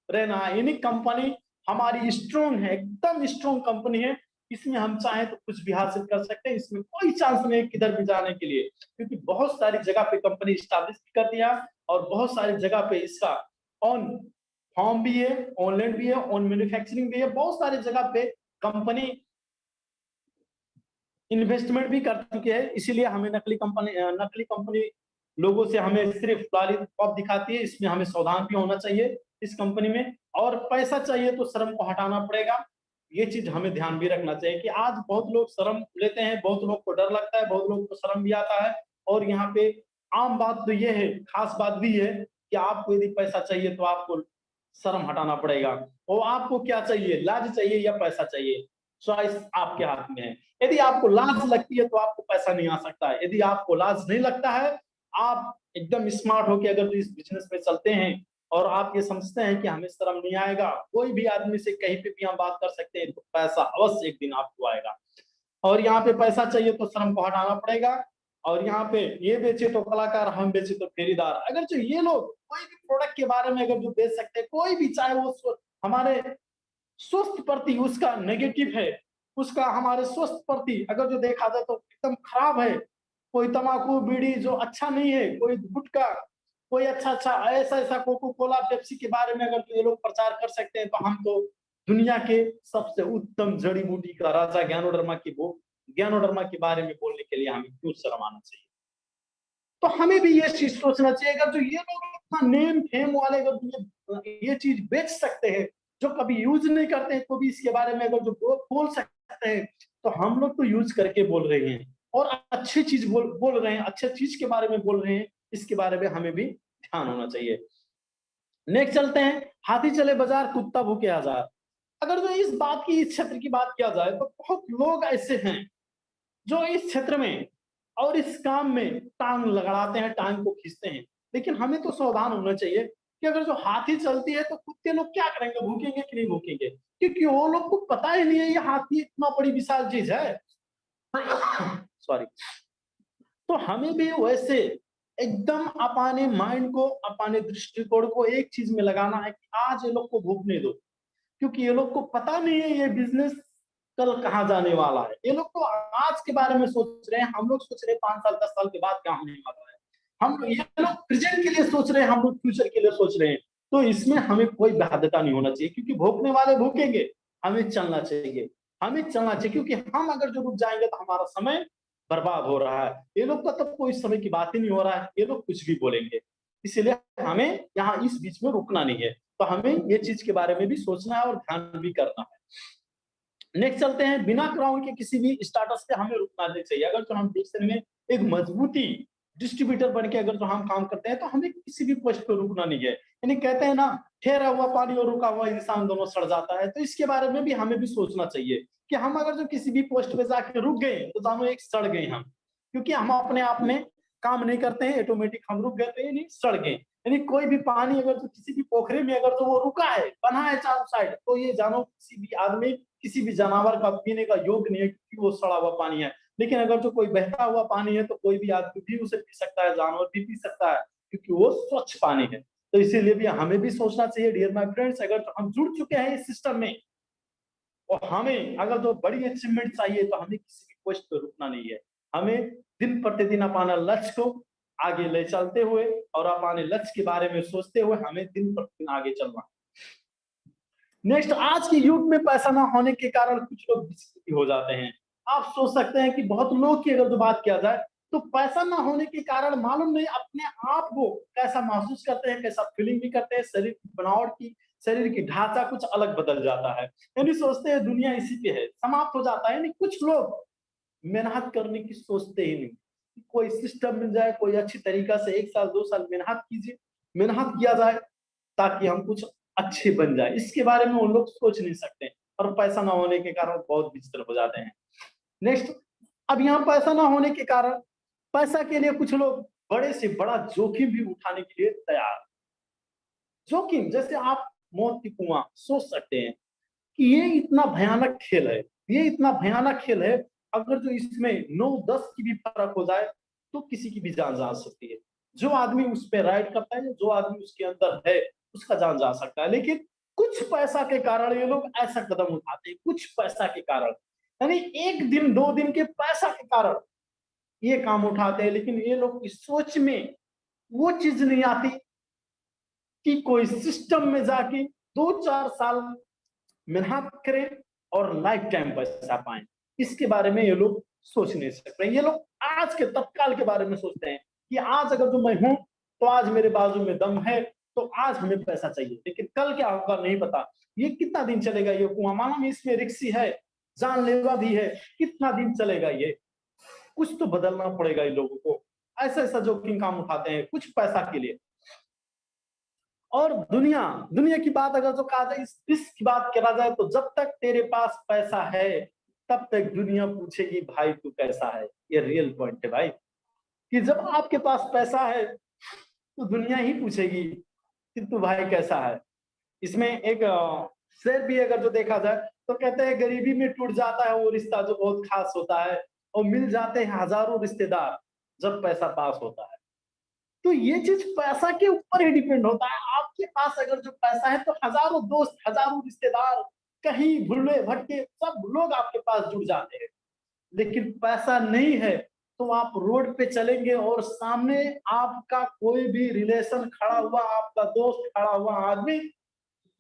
रहना है। यानी कंपनी हमारी स्ट्रॉन्ग है, एकदम स्ट्रॉन्ग कंपनी है। इसमें हम चाहें तो कुछ भी हासिल कर सकते हैं। इसमें कोई चांस नहीं है किधर भी जाने के लिए, क्योंकि बहुत सारी जगह पे कंपनी स्टैब्लिश कर दिया और बहुत सारी जगह पे इसका ऑन फॉर्म भी है, ऑनलाइन भी है, ऑन मैन्युफैक्चरिंग भी है। बहुत सारी जगह पे कंपनी इन्वेस्टमेंट भी कर चुके हैं। इसीलिए हमें नकली कंपनी लोगों से हमें सिर्फ लॉलीपॉप दिखाती है। इसमें हमें सावधान भी होना चाहिए इस कंपनी में। और पैसा चाहिए तो शर्म को हटाना पड़ेगा। ये चीज हमें ध्यान भी रखना चाहिए कि आज बहुत लोग शर्म लेते हैं, बहुत लोग को डर लगता है, बहुत लोग को शर्म भी आता है। और यहाँ पे आम बात तो ये है, खास बात भी है कि आपको यदि पैसा चाहिए तो आपको शर्म हटाना पड़ेगा। और आपको क्या चाहिए? लाज चाहिए या पैसा चाहिए? चॉइस आपके हाथ में है। यदि आपको लाज लगती है तो आपको पैसा नहीं आ सकता है। यदि आपको लाज नहीं लगता है, आप एकदम स्मार्ट होके अगर तो इस बिजनेस में चलते हैं और आप ये समझते हैं कि हमें शर्म नहीं आएगा, कोई भी आदमी से कहीं पे भी हम बात कर सकते हैं, तो पैसा अवश्य एक दिन आपको आएगा। और यहाँ पे पैसा चाहिए तो शर्म को हटाना पड़ेगा। और यहाँ पे ये बेचे तो कलाकार, हम बेचे तो फेरीदार। अगर जो ये लोग कोई भी प्रोडक्ट के बारे में अगर जो बेच सकते हैं, कोई भी, चाहे वो हमारे स्वस्थ प्रति उसका नेगेटिव है, उसका हमारे स्वस्थ प्रति अगर जो देखा जाए तो एकदम खराब है, कोई तम्बाकू बीड़ी जो अच्छा नहीं है, कोई गुटखा, कोई अच्छा ऐसा ऐसा कोको कोला पेप्सी के बारे में अगर जो ये लोग प्रचार कर सकते हैं, तो हम तो दुनिया के सबसे उत्तम जड़ी बूटी का राजा ज्ञानोडर्मा के बारे में बोलने के लिए हमें क्यों शर्म आना चाहिए? तो हमें भी ये चीज सोचना चाहिए। अगर जो ये लोग इतना नेम फेम वाले अगर ये चीज बेच सकते हैं, जो कभी यूज नहीं करते हैं, तो भी इसके बारे में अगर जो बोल सकते हैं, तो हम लोग तो यूज करके बोल रहे हैं और अच्छी चीज बोल रहे हैं, अच्छे चीज के बारे में बोल रहे हैं। इसके बारे में हमें भी ध्यान होना चाहिए। नेक्स्ट चलते हैं, हाथी चले बाजार कुत्ता भूखे हजार। अगर जो इस बात की, इस क्षेत्र की बात किया जाए, तो बहुत लोग ऐसे हैं जो इस क्षेत्र में और इस काम में टांग लगड़ाते हैं, टांग को खींचते हैं। लेकिन हमें तो सावधान होना चाहिए कि अगर जो हाथी चलती है तो कुत्ते लोग क्या करेंगे? भूखेंगे कि नहीं भूखेंगे? क्योंकि वो लोग को पता ही नहीं है ये हाथी इतना बड़ी विशाल चीज है। सॉरी। तो हमें भी वैसे एकदम अपने माइंड को, अपने दृष्टिकोण को एक चीज में लगाना है कि आज ये लोग को भूखने दो, क्योंकि ये लोग को पता नहीं है ये बिजनेस कल कहाँ जाने वाला है। ये लोग तो आज के बारे में सोच रहे हैं, हम लोग सोच रहे हैं 5 साल 10 साल के बाद क्या होने वाला है। हम ये लोग प्रेजेंट के लिए सोच रहे हैं, हम लोग फ्यूचर के लिए सोच रहे हैं। तो इसमें हमें कोई बाध्यता नहीं होना चाहिए, क्योंकि भूखने वाले भूखेंगे, हमें चलना चाहिए। हमें चलना चाहिए, क्योंकि हम अगर जो रुक जाएंगे तो हमारा समय बर्बाद हो रहा है। ये लोग का तो कोई समय की बात ही नहीं हो रहा है, ये लोग कुछ भी बोलेंगे। इसलिए हमें यहाँ इस बीच में रुकना नहीं है। तो हमें ये चीज के बारे में भी सोचना है और ध्यान भी करना है। नेक्स्ट चलते हैं, बिना क्राउन के किसी भी स्टार्टअप से हमें रुकना नहीं चाहिए। अगर जो हम डिक्शन में एक मजबूती डिस्ट्रीब्यूटर बन के अगर जो हम काम करते हैं, तो हमें किसी भी पोस्ट पे रुकना नहीं है। यानी कहते हैं ना, ठहरा हुआ पानी और रुका हुआ इंसान दोनों सड़ जाता है। तो इसके बारे में भी हमें भी सोचना चाहिए कि हम अगर जो किसी भी पोस्ट पे जाके रुक गए, तो जानो एक सड़ गए हम, क्योंकि हम अपने आप में काम नहीं करते हैं, ऑटोमेटिक हम रुक गए तो यानी सड़ गए। यानी कोई भी पानी अगर जो किसी भी पोखरे में अगर जो वो रुका है, बना है चारों साइड, तो ये जानो किसी भी आदमी, किसी भी जानवर का पीने का योग्य नहीं है, क्योंकि वो सड़ा हुआ पानी है। लेकिन अगर जो कोई बहता हुआ पानी है, तो कोई भी आदमी भी उसे पी सकता है, जानवर भी पी सकता है, क्योंकि वो स्वच्छ पानी है। तो इसीलिए भी हमें भी सोचना चाहिए, डियर माय फ्रेंड्स, अगर तो हम जुड़ चुके हैं इस सिस्टम में और हमें अगर जो बड़ी अचीवमेंट चाहिए, तो हमें किसी भी पोस्ट पे रुकना नहीं है। हमें दिन प्रतिदिन अपना लक्ष्य को आगे ले चलते हुए और अपने लक्ष्य के बारे में सोचते हुए हमें दिन प्रतिदिन आगे चलना। नेक्स्ट, आज के युग में पैसा ना होने के कारण कुछ लोग विचलित हो जाते हैं। आप सोच सकते हैं कि बहुत लोग की अगर जो बात किया जाए तो पैसा ना होने के कारण मालूम नहीं अपने आप को कैसा महसूस करते हैं, कैसा फीलिंग भी करते हैं, शरीर की बनावट की, शरीर की ढांचा कुछ अलग बदल जाता है, यानी सोचते हैं दुनिया इसी पे है, समाप्त हो जाता है। यानी कुछ लोग मेहनत करने की सोचते ही नहीं, कोई सिस्टम मिल जाए, कोई अच्छी तरीका से 1 साल 2 साल मेहनत कीजिए, मेहनत किया जाए ताकि हम कुछ अच्छे बन जाए, इसके बारे में वो लोग सोच नहीं सकते और पैसा ना होने के कारण बहुत विचित्र हो जाते हैं। नेक्स्ट, अब यहाँ पैसा ना होने के कारण पैसा के लिए कुछ लोग बड़े से बड़ा जोखिम भी उठाने के लिए तैयार। जोखिम जैसे आप मौत की कुआं सोच सकते हैं कि ये इतना भयानक खेल है, ये इतना भयानक खेल है, अगर जो इसमें 9-10 की भी फर्क हो जाए तो किसी की भी जान जा सकती है। जो आदमी उस पे राइड करता है, जो आदमी उसके अंदर है, उसका जान जा सकता है। लेकिन कुछ पैसा के कारण ये लोग ऐसा कदम उठाते हैं, कुछ पैसा के कारण, यानी 1 दिन 2 दिन के पैसा के कारण ये काम उठाते हैं। लेकिन ये लोग की सोच में वो चीज नहीं आती कि कोई सिस्टम में जाके 2-4 साल मेहनत करें और लाइफ टाइम पैसा पाएं। इसके बारे में ये लोग सोच नहीं सकते। ये लोग आज के तत्काल के बारे में सोचते हैं कि आज अगर जो मैं हूं तो आज मेरे बाजू में दम है, तो आज हमें पैसा चाहिए, लेकिन कल क्या होगा नहीं पता, ये कितना दिन चलेगा, ये कुआं मालूम इसमें रिक्सी है, जानलेवा भी है, कितना दिन चलेगा, ये कुछ तो बदलना पड़ेगा इन लोगों को। ऐसा ऐसा जोखिम काम उठाते हैं कुछ पैसा के लिए। और दुनिया दुनिया की बात अगर जो कहा जाए, इस की बात करा जाए तो जब तक तेरे पास पैसा है तब तक दुनिया पूछेगी भाई तू कैसा है। ये रियल पॉइंट है भाई, कि जब आपके पास पैसा है तो दुनिया ही पूछेगी कि तू भाई कैसा है। इसमें एक शेर भी अगर जो देखा जाए तो कहते हैं गरीबी में टूट जाता है वो रिश्ता जो बहुत खास होता है, और मिल जाते हैं हजारों रिश्तेदार जब पैसा पास होता है। तो ये चीज पैसा के ऊपर ही डिपेंड होता है। आपके पास अगर जो पैसा है तो हजारों दोस्त, हजारों रिश्तेदार, कहीं भूले भटके सब लोग आपके पास जुड़ जाते हैं। लेकिन पैसा नहीं है तो आप रोड पे चलेंगे और सामने आपका कोई भी रिलेशन खड़ा हुआ, आपका दोस्त खड़ा हुआ आदमी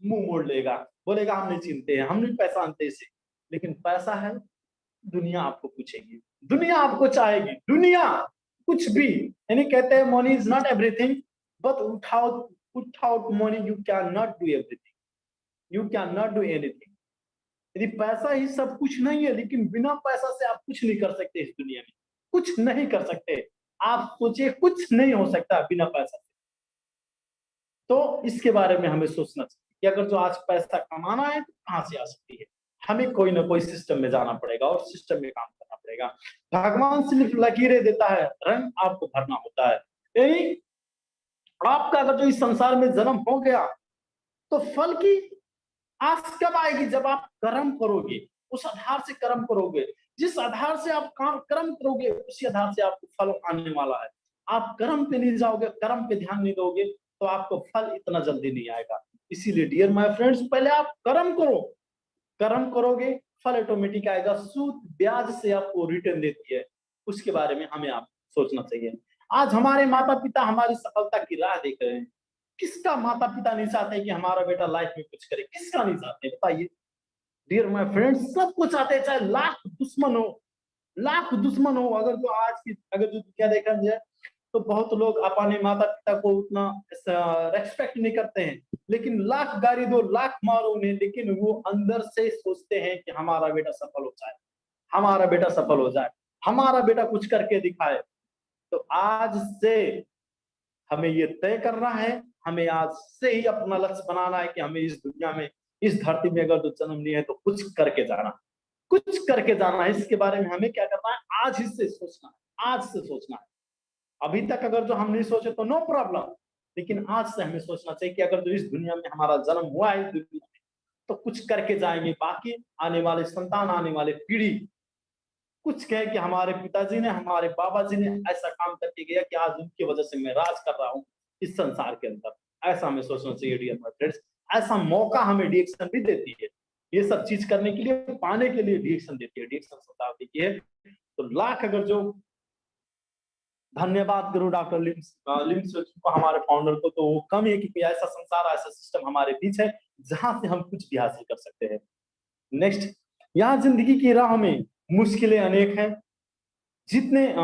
मुंह मोड़ लेगा, बोलेगा हम नहीं चिनते हैं, हम नहीं पहचानते इसे। लेकिन पैसा है, दुनिया आपको पूछेगी, दुनिया आपको चाहेगी, दुनिया कुछ भी, यानी कहते हैं money is not everything, but without money you can not do everything, you can not do anything. यदि पैसा ही सब कुछ नहीं है, लेकिन बिना पैसा से आप कुछ नहीं कर सकते, इस दुनिया में कुछ नहीं कर सकते। आप सोचिए कुछ नहीं हो सकता बिना पैसा से। तो इसके बारे में हमें सोचना चाहिए कि अगर जो आज पैसा कमाना है तो कहाँ से आ सकती है, हमें कोई ना कोई सिस्टम में जाना पड़ेगा और सिस्टम में काम करना पड़ेगा। भगवान सिर्फ लकीरें देता है, रंग आपको भरना होता है। यही आपका अगर जो इस संसार में जन्म हो गया तो फल की आस कब आएगी, जब आप कर्म करोगे, उस आधार से कर्म करोगे, जिस आधार से आप कर्म करोगे उसी आधार से आपको फल आने वाला है। आप कर्म पे नहीं जाओगे, कर्म पे ध्यान नहीं दोगे तो आपको फल इतना जल्दी नहीं आएगा। इसीलिए डियर माय फ्रेंड्स, पहले आप कर्म करो, कर्म करोगे फल ऑटोमेटिक आएगा, सूद ब्याज से आपको रिटर्न देती है। उसके बारे में हमें आप सोचना चाहिए। आज हमारे माता पिता हमारी सफलता की राह देख रहे हैं। किसका माता पिता नहीं चाहते कि हमारा बेटा लाइफ में कुछ करे, किसका नहीं चाहते बताइए डियर माय फ्रेंड्स, सबको चाहते हैं, चाहे लाख दुश्मन हो, लाख दुश्मन हो। अगर जो आज की अगर जो क्या देखा जाए तो बहुत लोग अपने माता पिता को उतना रेस्पेक्ट नहीं करते हैं, लेकिन लाख गाली दो, लाख मारो उन्हें, लेकिन वो अंदर से सोचते हैं कि हमारा बेटा सफल हो जाए, हमारा बेटा सफल हो जाए, हमारा बेटा कुछ करके दिखाए। तो आज से हमें ये तय करना है, हमें आज से ही अपना लक्ष्य बनाना है कि हमें इस दुनिया में, इस धरती में अगर जो जन्म लिया है तो कुछ करके जाना, कुछ करके जाना है। इसके बारे में हमें क्या करना है, आज ही से सोचना है, आज से सोचना है। अभी तक अगर जो हम नहीं सोचे तो नो प्रॉब्लम, लेकिन आज से हमें सोचना चाहिए कि अगर जो इस दुनिया में हमारा जन्म हुआ है, इस दुनिया में तो कुछ करके जाएंगे, बाकी आने वाले संतान, आने वाले पीढ़ी कुछ कहे कि हमारे पिताजी ने, हमारे बाबा जी ने ऐसा काम करके गया कि आज उनकी वजह से मैं राज कर रहा हूँ इस संसार के अंदर। ऐसा हमें सोचना चाहिए डियर माय फ्रेंड्स। ऐसा मौका हमें डिएक्शन भी देती है, ये सब चीज करने के लिए, पाने के लिए डिएक्शन देती है, डिएक्शन शताब्दी की है। तो लाख अगर जो धन्यवाद करूं डॉक्टर लिम्स को, हमारे फाउंडर को। तो वो कम है कि ऐसा संसार, ऐसा सिस्टम हमारे बीच है जहां से हम कुछ भी हासिल कर सकते हैं। नेक्स्ट, यहाँ जिंदगी की राह में मुश्किलें अनेक हैं, जितने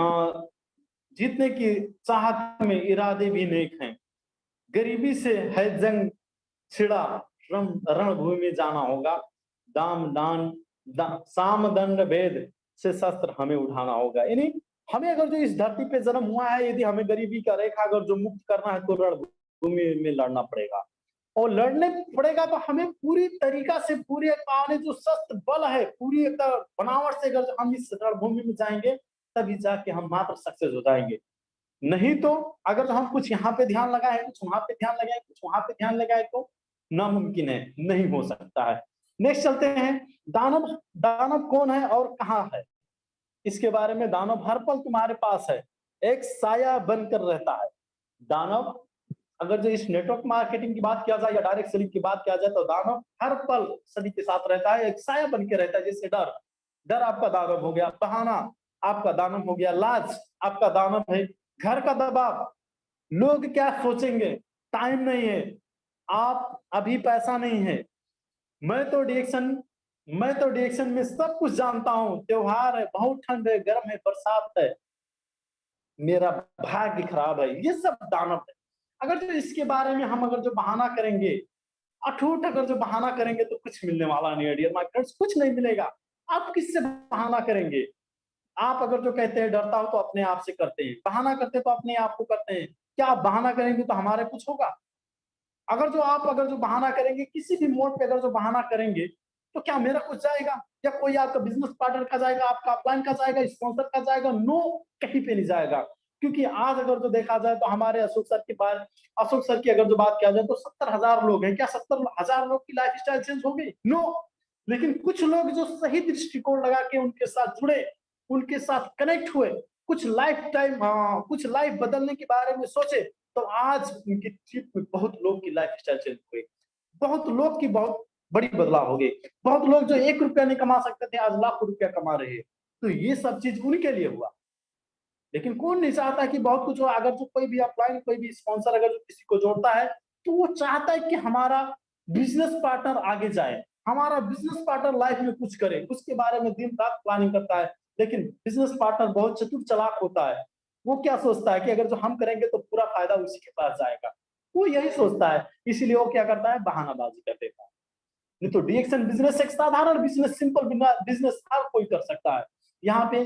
जीतने की चाहत में इरादे भी नेक हैं। गरीबी से है जंग छिड़ा, रणभूमि में जाना होगा। साम दंड भेद से शस्त्र हमें उठाना होगा। यानी हमें अगर जो इस धरती पे जन्म हुआ है, यदि हमें गरीबी का रेखा अगर जो मुक्त करना है, तो रणभूमि में लड़ना पड़ेगा। और लड़ने पड़ेगा तो हमें पूरी तरीका से, पूरे अपने जो शस्त्र बल है, पूरी एक बनावट से अगर हम इस रणभूमि में जाएंगे, तभी जाके हम मात्र सक्सेस हो जाएंगे। नहीं तो अगर हम कुछ यहाँ पे ध्यान लगाए, कुछ वहां पे ध्यान लगाए, कुछ वहां पे ध्यान लगाए, तो नामुमकिन है, नहीं हो सकता है। नेक्स्ट चलते हैं, दानव दानव कौन है और कहाँ है, इसके बारे में। दानव हर पल तुम्हारे पास है, एक साया बनकर रहता है। दानव, अगर जो इस नेटवर्क मार्केटिंग की बात किया जाए या डायरेक्ट सेलिंग की बात किया जाए, तो दानव हर पल सभी के साथ रहता है, एक साया बन के रहता है। जैसे डर, डर आपका दानव हो गया, बहाना आपका दानव हो गया, लाज आपका दानव है, घर का दबाव, लोग क्या सोचेंगे, टाइम नहीं है, आप अभी पैसा नहीं है, मैं तो डिएक्शन में सब कुछ जानता हूँ, त्योहार है, बहुत ठंड है, गर्म है, बरसात है, मेरा भाग्य खराब है, ये सब दानव है। अगर जो इसके बारे में हम अगर जो बहाना करेंगे, अठूठ अगर जो बहाना करेंगे, तो कुछ मिलने वाला नहीं है डियर माय फ्रेंड्स, कुछ नहीं मिलेगा। आप किससे बहाना करेंगे? आप अगर जो कहते हैं डरता हो तो अपने आप से करते हैं, बहाना करते तो अपने आप को करते हैं। क्या आप बहाना करेंगे तो हमारे कुछ होगा? अगर जो बहाना करेंगे, किसी भी मोड पे अगर जो बहाना करेंगे, तो क्या मेरा कुछ जाएगा? या कोई आपका बिजनेस पार्टनर का जाएगा, आपका अपलाइन का जाएगा, स्पॉन्सर का जाएगा? नो, कहीं पे नहीं जाएगा। क्योंकि आज अगर जो देखा जाए, तो हमारे अशोक सर की अगर जो बात किया जाए, तो 70,000 लोग हैं। क्या 70,000 लोग की लाइफ स्टाइल चेंज हो गई? नो। लेकिन कुछ लोग जो सही दृष्टिकोण लगा के उनके साथ जुड़े, उनके साथ कनेक्ट हुए, कुछ लाइफ बदलने के बारे में सोचे, तो आज उनकी ट्रिप में बहुत लोग की लाइफ स्टाइल चेंज हुई, बहुत लोग की बहुत बड़ी बदलाव हो गई। बहुत लोग जो 1 रुपया नहीं कमा सकते थे, आज लाखों रुपया कमा रहे हैं। तो ये सब चीज उनके लिए हुआ। लेकिन कौन नहीं चाहता कि बहुत कुछ हो? अगर जो कोई भी अपलाइन, कोई भी स्पॉन्सर अगर जो किसी को जोड़ता है, तो वो चाहता है कि हमारा बिजनेस पार्टनर आगे जाए, हमारा बिजनेस पार्टनर लाइफ में कुछ करे, उसके बारे में दिन रात प्लानिंग करता है। लेकिन बिजनेस पार्टनर बहुत चतुर चालाक होता है। वो क्या सोचता है कि अगर जो हम करेंगे तो पूरा फायदा उसी के पास जाएगा, वो यही सोचता है। इसीलिए वो क्या करता है? बहानाबाजी कर देता है। नहीं तो डीएक्शन बिजनेस एक साधारण बिजनेस, सिंपल बिजनेस हर कोई कर सकता है। यहाँ पे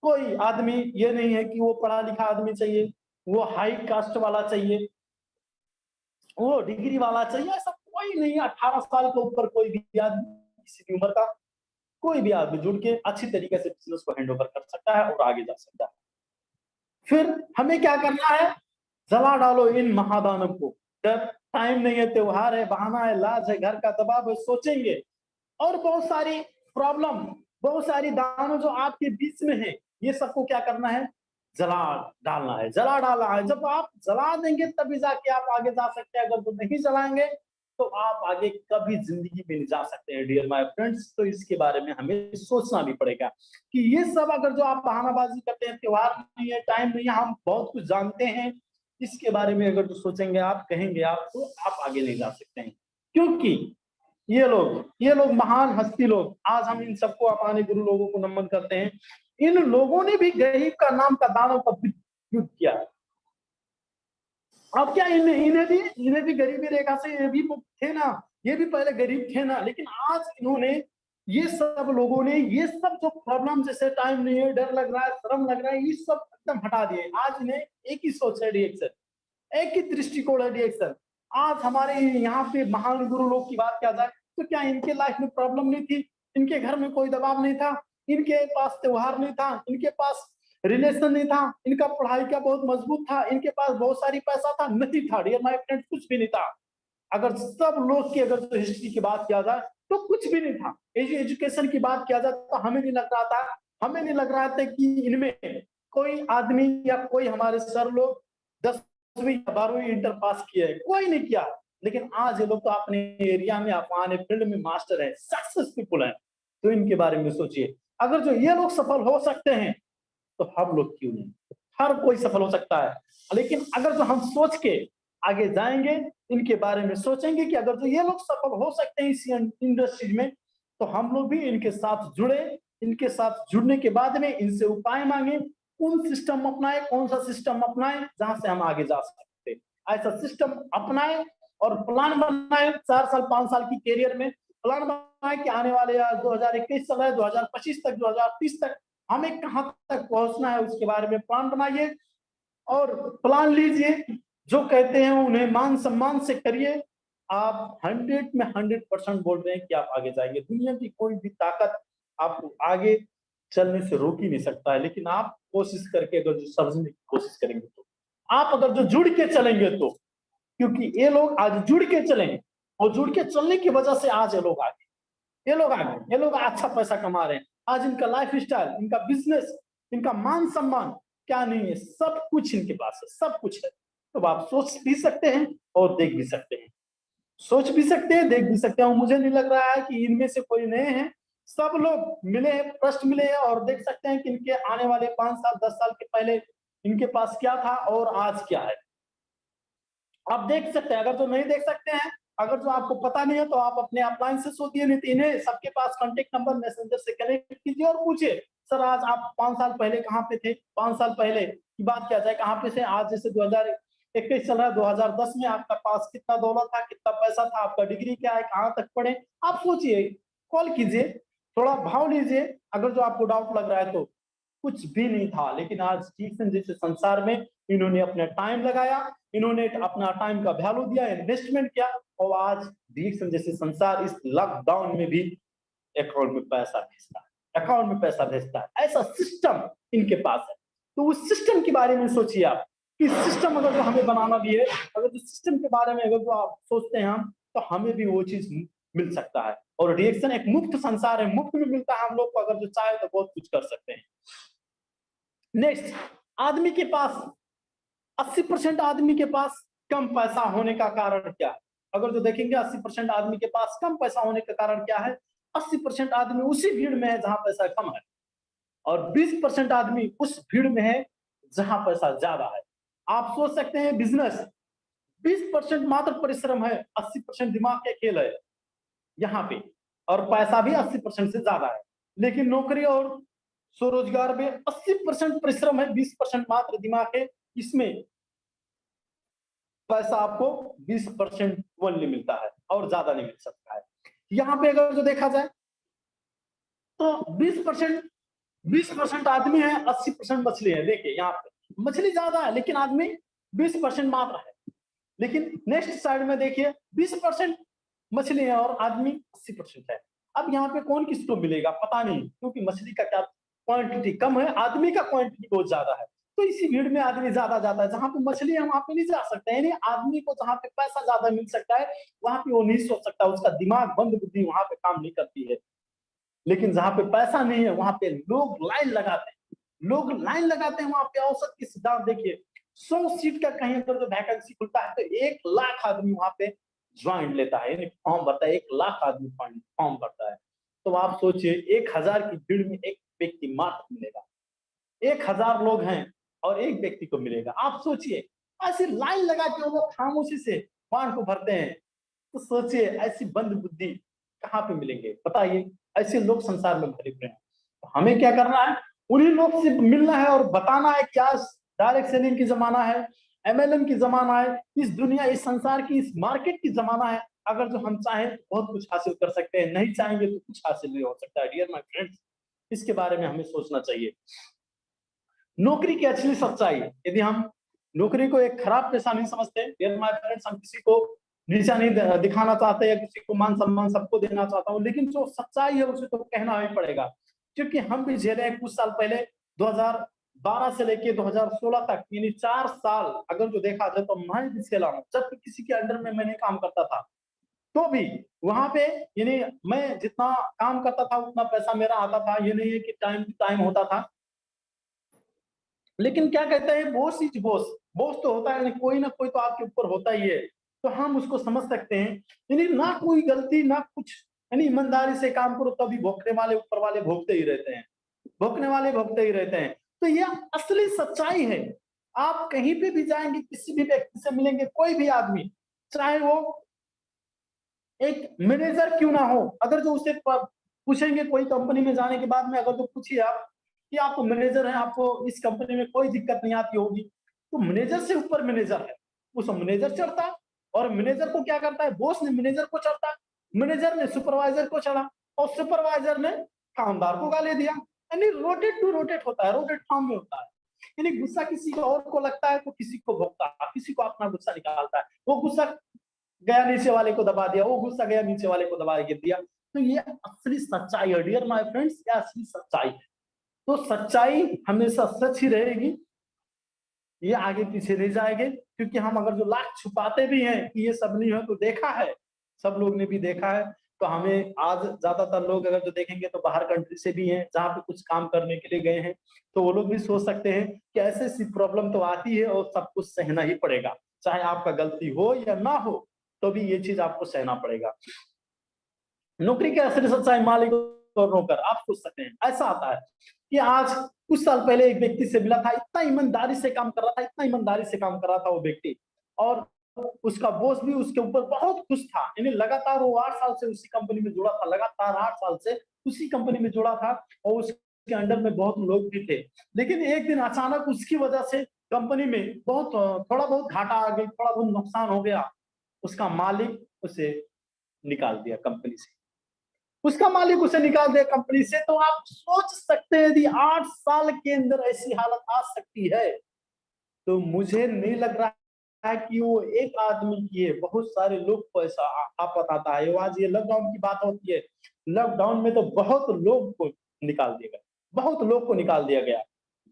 कोई आदमी ये नहीं है कि वो पढ़ा लिखा आदमी चाहिए, वो हाई कास्ट वाला चाहिए, वो डिग्री वाला चाहिए, ऐसा कोई नहीं है। 18 साल के ऊपर कोई भी आदमी, किसी भी उम्र का कोई भी आदमी जुड़ के अच्छी तरीके से बिजनेस को हैंड ओवर कर सकता है और आगे जा सकता है। फिर हमें क्या करना है? जला डालो इन महादानव को। जब टाइम नहीं है, त्योहार है, बहाना है, लाज है, घर का दबाव है, सोचेंगे। और बहुत सारी प्रॉब्लम, बहुत सारी दानव जो आपके बीच में है, ये सबको क्या करना है? जला डालना है, जला डालना है। जब आप जला देंगे तभी जाके आप आगे जा सकते हैं। अगर तो नहीं जलाएंगे, तो आप आगे कभी जिंदगी में नहीं जा सकते हैं डियर माय फ्रेंड्स। तो इसके बारे में हमें सोचना भी पड़ेगा कि ये सब अगर जो आप बहानाबाजी करते हैं, त्योहार नहीं है, टाइम नहीं है, हम बहुत कुछ जानते हैं, इसके बारे में अगर जो सोचेंगे आप, कहेंगे आप, तो आप आगे नहीं जा सकते हैं। क्योंकि ये लोग महान हस्ती लोग, आज हम इन सबको अपने गुरु लोगों को नमन करते हैं। इन लोगों ने भी गरीब का नाम का दानव का युद्ध किया। अब क्या इन्हें भी गरीबी रेखा से ये भी मुक्त थे ना, ये भी पहले गरीब थे ना। लेकिन आज इन्होंने, ये सब लोगों ने, ये सब जो प्रॉब्लम, जैसे टाइम नहीं है, डर लग रहा है, शर्म लग रहा है, ये सब एकदम हटा दिए। आज इन्हें एक ही सोच है, डिएक्शन, एक ही दृष्टिकोण है, डिएक्शन। आज हमारे यहाँ पे महान गुरु लोग की बात किया जाए, तो क्या इनके लाइफ में प्रॉब्लम नहीं थी? इनके घर में कोई दबाव नहीं था? इनके पास त्योहार नहीं था? इनके पास रिलेशन नहीं था? इनका पढ़ाई का बहुत मजबूत था? इनके पास बहुत सारी पैसा था? नहीं था डियर माय फ्रेंड्स, कुछ भी नहीं था। अगर सब लोग की अगर तो हिस्ट्री की बात किया जाए, तो कुछ भी नहीं था। एजुकेशन की बात किया जाए, तो हमें नहीं लग रहा था कि इनमें कोई आदमी या कोई हमारे सर लोग 10वीं या 12वीं इंटर पास किए है, कोई नहीं किया। लेकिन आज ये लोग तो अपने एरिया में, अपने फील्ड में मास्टर है, सक्सेसफुल है। तो इनके बारे में सोचिए, अगर जो ये लोग सफल हो सकते हैं, तो हम लोग क्यों नहीं? हर कोई सफल हो सकता है, लेकिन अगर जो हम सोच के आगे जाएंगे, इनके बारे में सोचेंगे कि अगर जो ये लोग सफल हो सकते हैं इस इंडस्ट्री में, तो हम लोग भी इनके साथ जुड़े। इनके साथ जुड़ने के बाद में इनसे उपाय मांगे, कौन सिस्टम अपनाए, कौन सा सिस्टम अपनाए जहां से हम आगे जा सकते हैं। ऐसा सिस्टम अपनाए और प्लान बनाए, 4 साल 5 साल की कैरियर में प्लान बनाए कि आने वाले 2021 चल रहा है, 2025 तक, 2030 तक हमें कहां तक पहुंचना है, उसके बारे में प्लान बनाइए और प्लान लीजिए। जो कहते हैं उन्हें मान सम्मान से करिए। आप 100 में 100% बोल रहे हैं कि आप आगे जाएंगे। दुनिया की कोई भी ताकत आपको आगे चलने से रोक ही नहीं सकता है, लेकिन आप कोशिश करके अगर जो समझने की कोशिश करेंगे तो, आप अगर जो जुड़ के चलेंगे तो, क्योंकि ये लोग आज जुड़ के चलेंगे और जुड़ के चलने की वजह से आज ये लोग आगे, ये लोग आगे, ये लोग अच्छा पैसा कमा रहे हैं। आज इनका लाइफ स्टाइल, इनका बिजनेस, इनका मान सम्मान क्या नहीं है, सब कुछ इनके पास है, सब कुछ है। तो आप सोच भी सकते हैं और देख भी सकते हैं, सोच भी सकते हैं, देख भी सकते हैं। मुझे नहीं लग रहा है कि इनमें से कोई नए हैं, सब लोग मिले हैं, प्रश्न मिले हैं और देख सकते हैं कि इनके आने वाले 5 साल 10 साल के पहले इनके पास क्या था और आज क्या है। आप देख सकते हैं। अगर जो नहीं देख सकते हैं, अगर जो आपको पता नहीं है, तो आप अपने अपलाइन से सोचिए, नहीं तो इन्हें सबके पास कांटेक्ट नंबर मैसेंजर से कनेक्ट कीजिए और पूछिए, सर आज आप 5 साल पहले कहाँ पे थे, 5 साल पहले की बात क्या जाए, कहाँ पे थे, आज जैसे 2021 चल रहा है, 2010 में आपका पास कितना दौलत था, कितना पैसा था, आपका डिग्री क्या है, कहाँ तक पढ़े, आप सोचिए, कॉल कीजिए, थोड़ा भाव लीजिए। अगर जो आपको डाउट लग रहा है तो कुछ भी नहीं था, लेकिन आज डिक्सन जैसे संसार में इन्होंने अपना टाइम लगाया, इन्होंने अपना टाइम का वैल्यू दिया, इन्वेस्टमेंट किया, और आज डिक्सन जैसे संसार इस लॉकडाउन में भी अकाउंट में पैसा भेजता है, अकाउंट में पैसा भेजता है। ऐसा सिस्टम इनके पास है। तो उस सिस्टम के बारे में सोचिए आप, कि सिस्टम अगर जो हमें बनाना भी है, अगर जो सिस्टम के बारे में अगर जो आप सोचते हैं हम, तो हमें भी वो चीज मिल सकता है। और रिएक्शन एक मुफ्त संसार है, मुफ्त में मिलता है हम लोग को, अगर जो चाहे तो बहुत कुछ कर सकते हैं। नेक्स्ट, आदमी के पास 80% आदमी के पास कम पैसा होने का कारण क्या है? अगर जो देखेंगे 80% आदमी के पास कम पैसा होने का कारण क्या है? 80% आदमी उसी भीड़ में है जहां पैसा कम है, और 20% आदमी उस भीड़ में है जहां पैसा ज्यादा है। आप सोच सकते हैं, बिजनेस 20% मात्र परिश्रम है, 80% दिमाग के खेल है यहाँ पे, और पैसा भी 80% से ज्यादा है। लेकिन नौकरी और स्वरोजगार में 80% परिश्रम है, 20% मात्र दिमाग है। इसमें पैसा आपको 20% ओनली मिलता है और ज्यादा नहीं मिल सकता है। यहाँ पे अगर जो देखा जाए तो 20% आदमी है, 80% मछली है। देखिए यहाँ पे मछली ज्यादा है लेकिन आदमी 20% मात्र है। लेकिन नेक्स्ट साइड में देखिए 20% मछली है और आदमी 80% है। अब यहाँ पे कौन किसको मिलेगा पता नहीं, क्योंकि मछली का क्या क्वांटिटी कम है, आदमी का क्वांटिटी बहुत ज्यादा है। तो इसी भीड़ में आदमी ज्यादा जाता है। जहां पे मछली है वहां पे नहीं जा सकता है, यानी आदमी को जहां पे पैसा ज्यादा मिल सकता है वहां पे वो नहीं सोच सकता, उसका दिमाग बंद बुद्धि वहां पे काम नहीं करती है। लेकिन जहां पे पैसा नहीं है वहां पे लोग लाइन लगाते हैं, लोग लाइन लगाते हैं। वहां पे औसत की सिद्धांत देखिए, 100 सीट का कहीं अगर जो वैकेंसी खुलता है तो 1 लाख आदमी वहां पे ज्वाइन लेता है, यानी फॉर्म भरता है, 1 लाख आदमी फॉर्म भरता है। तो आप सोचिए 1000 की भीड़ में एक व्यक्ति मात्र मिलेगा, 1000 लोग हैं और एक व्यक्ति को मिलेगा। आप सोचिए, ऐसी लाइन लगा के वो लोग खामोशी से फॉर्म को भरते हैं। तो सोचिए ऐसी बंद बुद्धि कहाँ पे मिलेंगे बताइए। ऐसे लोग संसार में भरे हुए हैं। तो हमें क्या करना है, उन्हीं लोग से मिलना है और बताना है क्या डायरेक्ट सेलिंग की जमाना है, एमएलएम की जमाना है, इस दुनिया, इस संसार की, इस मार्केट की जमाना है। अगर जो हम चाहें बहुत कुछ हासिल कर सकते हैं, नहीं चाहेंगे तो कुछ हासिल नहीं हो सकता है। डियर माय फ्रेंड्स, इसके बारे में हमें सोचना चाहिए। नौकरी की असली सच्चाई, यदि हम नौकरी को एक खराब पेशा नहीं समझते, डियर माय फ्रेंड्स, हम किसी को नीचा नहीं दिखाना चाहते या किसी को मान सम्मान सबको देना चाहता हूँ, लेकिन जो सच्चाई है उसे तो कहना ही पड़ेगा। क्योंकि हम भी झेले हैं कुछ साल पहले, 2012 से लेके 2016 तक, यानी 4 साल अगर जो देखा जाए तो मैं भी झेला हूँ। जब किसी के अंडर में मैंने काम करता था तो भी वहां पे, यानी मैं जितना काम करता था उतना पैसा मेरा आता था। ये नहीं है कि टाइम टू टाइम होता था, लेकिन क्या कहते हैं, बॉस इज बॉस, बॉस तो होता है, कोई ना कोई तो आपके ऊपर होता ही है। तो हम उसको समझ सकते हैं, यानी ना कोई गलती ना कुछ, यानी ईमानदारी से काम करो तभी भोगने वाले ऊपर वाले भोगते ही रहते हैं, भोगने वाले भोगते ही रहते हैं। तो यह असली सच्चाई है। आप कहीं पे भी जाएंगे, किसी भी व्यक्ति से मिलेंगे, कोई भी आदमी, चाहे वो एक मैनेजर क्यों ना हो, अगर जो उसे पूछेंगे कोई कंपनी में जाने के बाद में, अगर जो पूछिए आप कि आप मैनेजर हैं, आपको इस कंपनी में कोई दिक्कत नहीं आती होगी, तो मैनेजर से ऊपर मैनेजर है, उस मैनेजर चढ़ता है, और मैनेजर को क्या करता है, बॉस ने मैनेजर को चढ़ता, मैनेजर ने सुपरवाइजर को चढ़ा, और सुपरवाइजर ने कामदार को गाली दिया। यानी रोटेट टू रोटेट होता है, रोटेट फॉर्म में होता है। यानी गुस्सा किसी को और को लगता है तो किसी को भोगता है, किसी को अपना गुस्सा निकालता है, वो गुस्सा गया नीचे वाले को दबा दिया, वो गुस्सा गया नीचे वाले को दबा के दिया। तो ये असली सच्चाई है डियर माय फ्रेंड्स, ये असली सच्चाई है। तो सच्चाई हमेशा सच ही रहेगी, ये आगे पीछे नहीं जाएंगे, क्योंकि हम अगर जो लाख छुपाते भी हैं कि ये सब नहीं है, तो देखा है, सब लोग ने भी देखा है। तो हमें आज ज्यादातर लोग अगर जो देखेंगे तो बाहर कंट्री से भी हैं, जहाँ पे कुछ काम करने के लिए गए हैं, तो वो लोग भी सोच सकते हैं कि ऐसी ऐसी प्रॉब्लम तो आती है और सब कुछ सहना ही पड़ेगा, चाहे आपका गलती हो या ना हो, तो भी ये चीज आपको सहना पड़ेगा। नौकरी के असली सच्चाई, मालिक और नौकर, आप सोच सकते हैं ऐसा आता है कि आज कुछ साल पहले एक व्यक्ति से मिला था, इतना ईमानदारी से काम कर रहा था, इतना ईमानदारी से काम कर रहा था वो व्यक्ति, और उसका बॉस भी उसके ऊपर बहुत खुश था। यानी लगातार वो 8 साल से उसी कंपनी में जुड़ा था, लगातार 8 साल से उसी कंपनी में जुड़ा था, और उसके अंडर में बहुत लोग भी थे। लेकिन एक दिन अचानक उसकी वजह से कंपनी में बहुत थोड़ा बहुत घाटा आ गया, थोड़ा बहुत नुकसान हो गया, उसका मालिक उसे निकाल दिया कंपनी से, उसका मालिक उसे निकाल दिया कंपनी से। तो आप सोच सकते हैं यदि 8 साल के अंदर ऐसी हालत आ सकती है, तो मुझे नहीं लग रहा है कि वो एक आदमी की है, बहुत सारे लोग को ऐसा आफत आता है। आज ये लॉकडाउन की बात होती है, लॉकडाउन में तो बहुत लोग को निकाल दिया गया, बहुत लोग को निकाल दिया गया,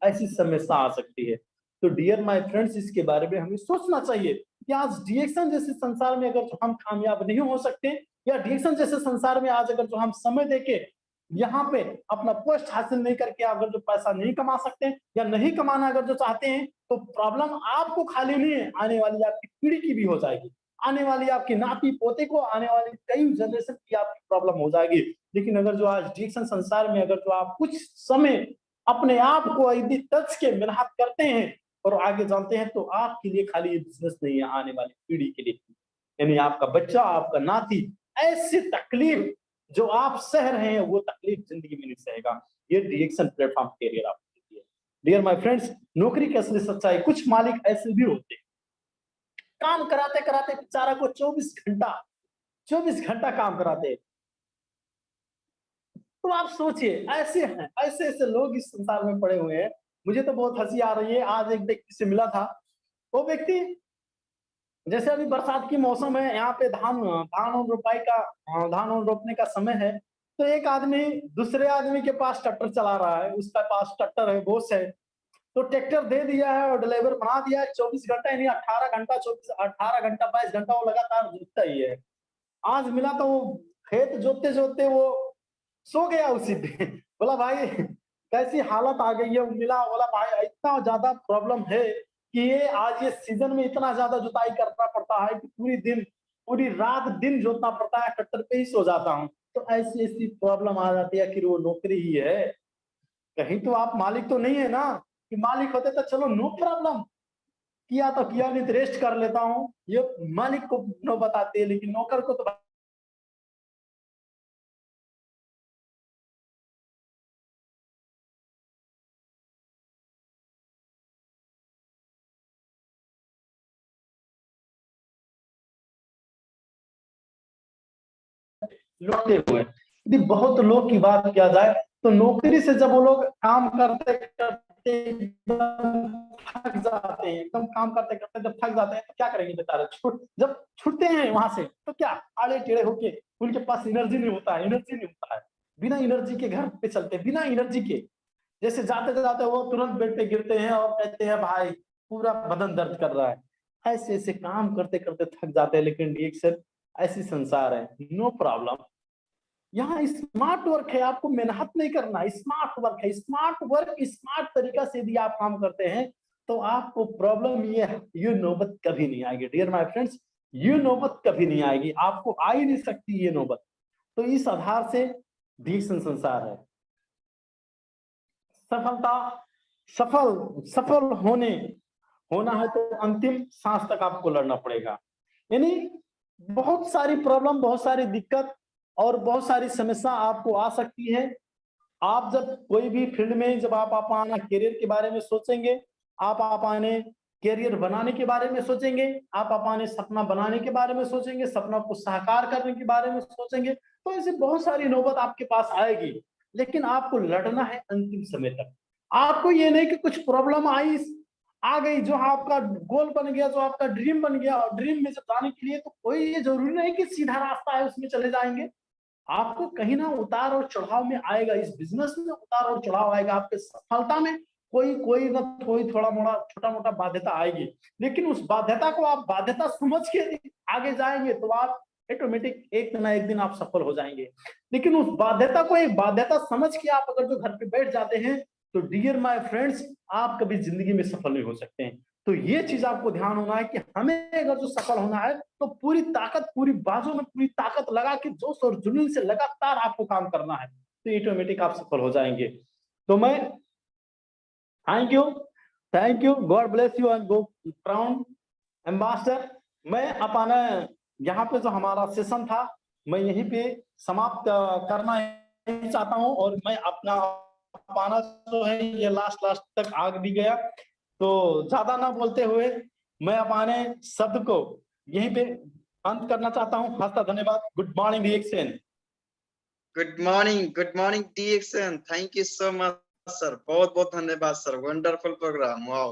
ऐसी समस्या आ सकती है। तो डियर माय फ्रेंड्स, इसके बारे में हमें सोचना चाहिए कि आज डीएक्शन जैसे संसार में अगर जो हम कामयाब नहीं हो सकते, या डीएक्शन जैसे संसार में आज अगर जो हम समय देके यहाँ पे अपना पोस्ट हासिल नहीं करके अगर जो पैसा नहीं कमा सकते, या नहीं कमाना अगर जो चाहते हैं, तो प्रॉब्लम आपको खाली नहीं है, आने वाली आपकी पीढ़ी की भी हो जाएगी, आने वाली आपकी नाती पोते को, आने वाली कई जनरेशन की आपकी प्रॉब्लम हो जाएगी। लेकिन अगर जो आज डिजिटल संसार में अगर जो आप कुछ समय अपने आप को यदि टच के मेहनत करते हैं और आगे जानते हैं, तो आपके लिए खाली ये बिजनेस नहीं है, आने वाली पीढ़ी के लिए, यानी आपका बच्चा, आपका नाती, ऐसी तकलीफ जो आप सह रहे हैं, वो तकलीफ जिंदगी में नहीं सहेगा। ये डीएक्शन प्लेटफॉर्म कैरियर आपको देती है। डियर माय फ्रेंड्स, नौकरी की असली सच्चाई, कुछ मालिक ऐसे भी होते हैं, काम कराते कराते बेचारा को 24 घंटा काम कराते हैं। तो आप सोचिए, ऐसे हैं, ऐसे ऐसे लोग इस संसार में पड़े हुए हैं। मुझे तो बहुत हंसी आ रही है, आज एक व्यक्ति से मिला था, वो व्यक्ति, जैसे अभी बरसात की मौसम है, यहाँ पे धान धान और रोपाई का धान और रोपने का समय है, तो एक आदमी दूसरे आदमी के पास ट्रैक्टर चला रहा है, उसका पास ट्रैक्टर है, बॉस है, तो ट्रैक्टर दे दिया है और ड्राइवर बना दिया है, 24 घंटा यानी 18 घंटा, 18 घंटा 22 घंटा वो लगातार जोतता ही है। आज मिला तो वो खेत जोतते जोतते वो सो गया उसी पे। बोला भाई कैसी हालत आ गई है, मिला, बोला भाई इतना ज्यादा प्रॉब्लम है कि ये आज ये सीजन में इतना ज्यादा जुताई करना पड़ता है कि पूरी रात दिन जोतना पड़ता है, ट्रैक्टर पे ही सो जाता हूँ। तो ऐसी ऐसी प्रॉब्लम आ जाती है कि वो नौकरी ही है, कहीं तो आप मालिक तो नहीं है ना, कि मालिक होते तो चलो नो प्रॉब्लम, किया तो किया, नहीं तो रेस्ट कर लेता हूँ, ये मालिक को नो बताते हैं, लेकिन नौकर को तो लौटे हुए। यदि बहुत लोग की बात किया जाए, तो नौकरी से जब वो लोग काम करते करते एकदम थक जाते हैं, एकदम काम करते करते जब थक जाते हैं, तो क्या करेंगे बेचारे, जब छूटते हैं वहां से, तो क्या आड़े टेढ़े होके, उनके पास एनर्जी नहीं होता है, एनर्जी नहीं होता है, बिना एनर्जी के घर पे चलते, बिना एनर्जी के, जैसे जाते जाते वो तुरंत बेड पे गिरते हैं और कहते हैं भाई पूरा बदन दर्द कर रहा है। ऐसे ऐसे काम करते करते थक जाते हैं, लेकिन रिएक्शन ऐसी संसार है, नो प्रॉब्लम। यहाँ स्मार्ट वर्क है, आपको मेहनत नहीं करना, स्मार्ट वर्क है, स्मार्ट वर्क स्मार्ट तरीका से यदि आप काम करते हैं, तो आपको प्रॉब्लम ये नौबत कभी नहीं आएगी। डियर माय फ्रेंड्स, ये नौबत कभी नहीं आएगी, आपको आ ही नहीं सकती ये नौबत। तो इस आधार से भीषण संसार है। सफलता सफल होना है तो अंतिम सांस तक आपको लड़ना पड़ेगा। यानी बहुत सारी प्रॉब्लम, बहुत सारी दिक्कत और बहुत सारी समस्या आपको आ सकती है। आप जब कोई भी फील्ड में जब आप अपना करियर के बारे में सोचेंगे, आप अपने करियर बनाने के बारे में सोचेंगे, आप अपने सपना बनाने के बारे में सोचेंगे, सपना को साकार करने के बारे में सोचेंगे, तो ऐसे बहुत सारी नौबत आपके पास आएगी। लेकिन आपको लड़ना है अंतिम समय तक। आपको ये नहीं कि कुछ प्रॉब्लम आ गई, जो आपका गोल बन गया, जो आपका ड्रीम बन गया, और ड्रीम में जब जाने के लिए तो कोई ये जरूरी नहीं कि सीधा रास्ता है उसमें चले जाएंगे। आपको कहीं ना उतार और चढ़ाव में आएगा, इस बिजनेस में उतार और चढ़ाव आएगा, आपके सफलता में कोई कोई ना कोई थोड़ा मोड़ा छोटा मोटा बाध्यता आएगी। लेकिन उस बाध्यता को आप बाध्यता समझ के आगे जाएंगे तो आप ऑटोमेटिक एक ना एक दिन आप सफल हो जाएंगे। लेकिन उस बाध्यता को एक बाध्यता समझ के आप अगर जो घर पे बैठ जाते हैं तो डियर माय फ्रेंड्स, आप कभी जिंदगी में सफल नहीं हो सकते हैं। तो ये चीज आपको ध्यान होना है कि हमें अगर जो सफल होना है तो पूरी ताकत, पूरी बाजू में पूरी ताकत लगा के जोश और जुनून से लगातार आपको काम करना है, तो ऑटोमेटिक आप सफल हो जाएंगे। तो मैं thank you, God bless you and go proud ambassador. मैं अपना यहाँ पे जो हमारा सेशन था मैं यहीं पे समाप्त करना ही चाहता हूँ, और मैं अपना जो है ये लास्ट तक आ भी गया। तो ज्यादा ना बोलते हुए मैं अपने शब्द को यहीं पे अंत करना चाहता हूँ। हंसता धन्यवाद। Good morning DXN। Good morning DXN। Thank you so much sir, बहुत बहुत धन्यवाद सर, वंडरफुल प्रोग्राम। वाओ।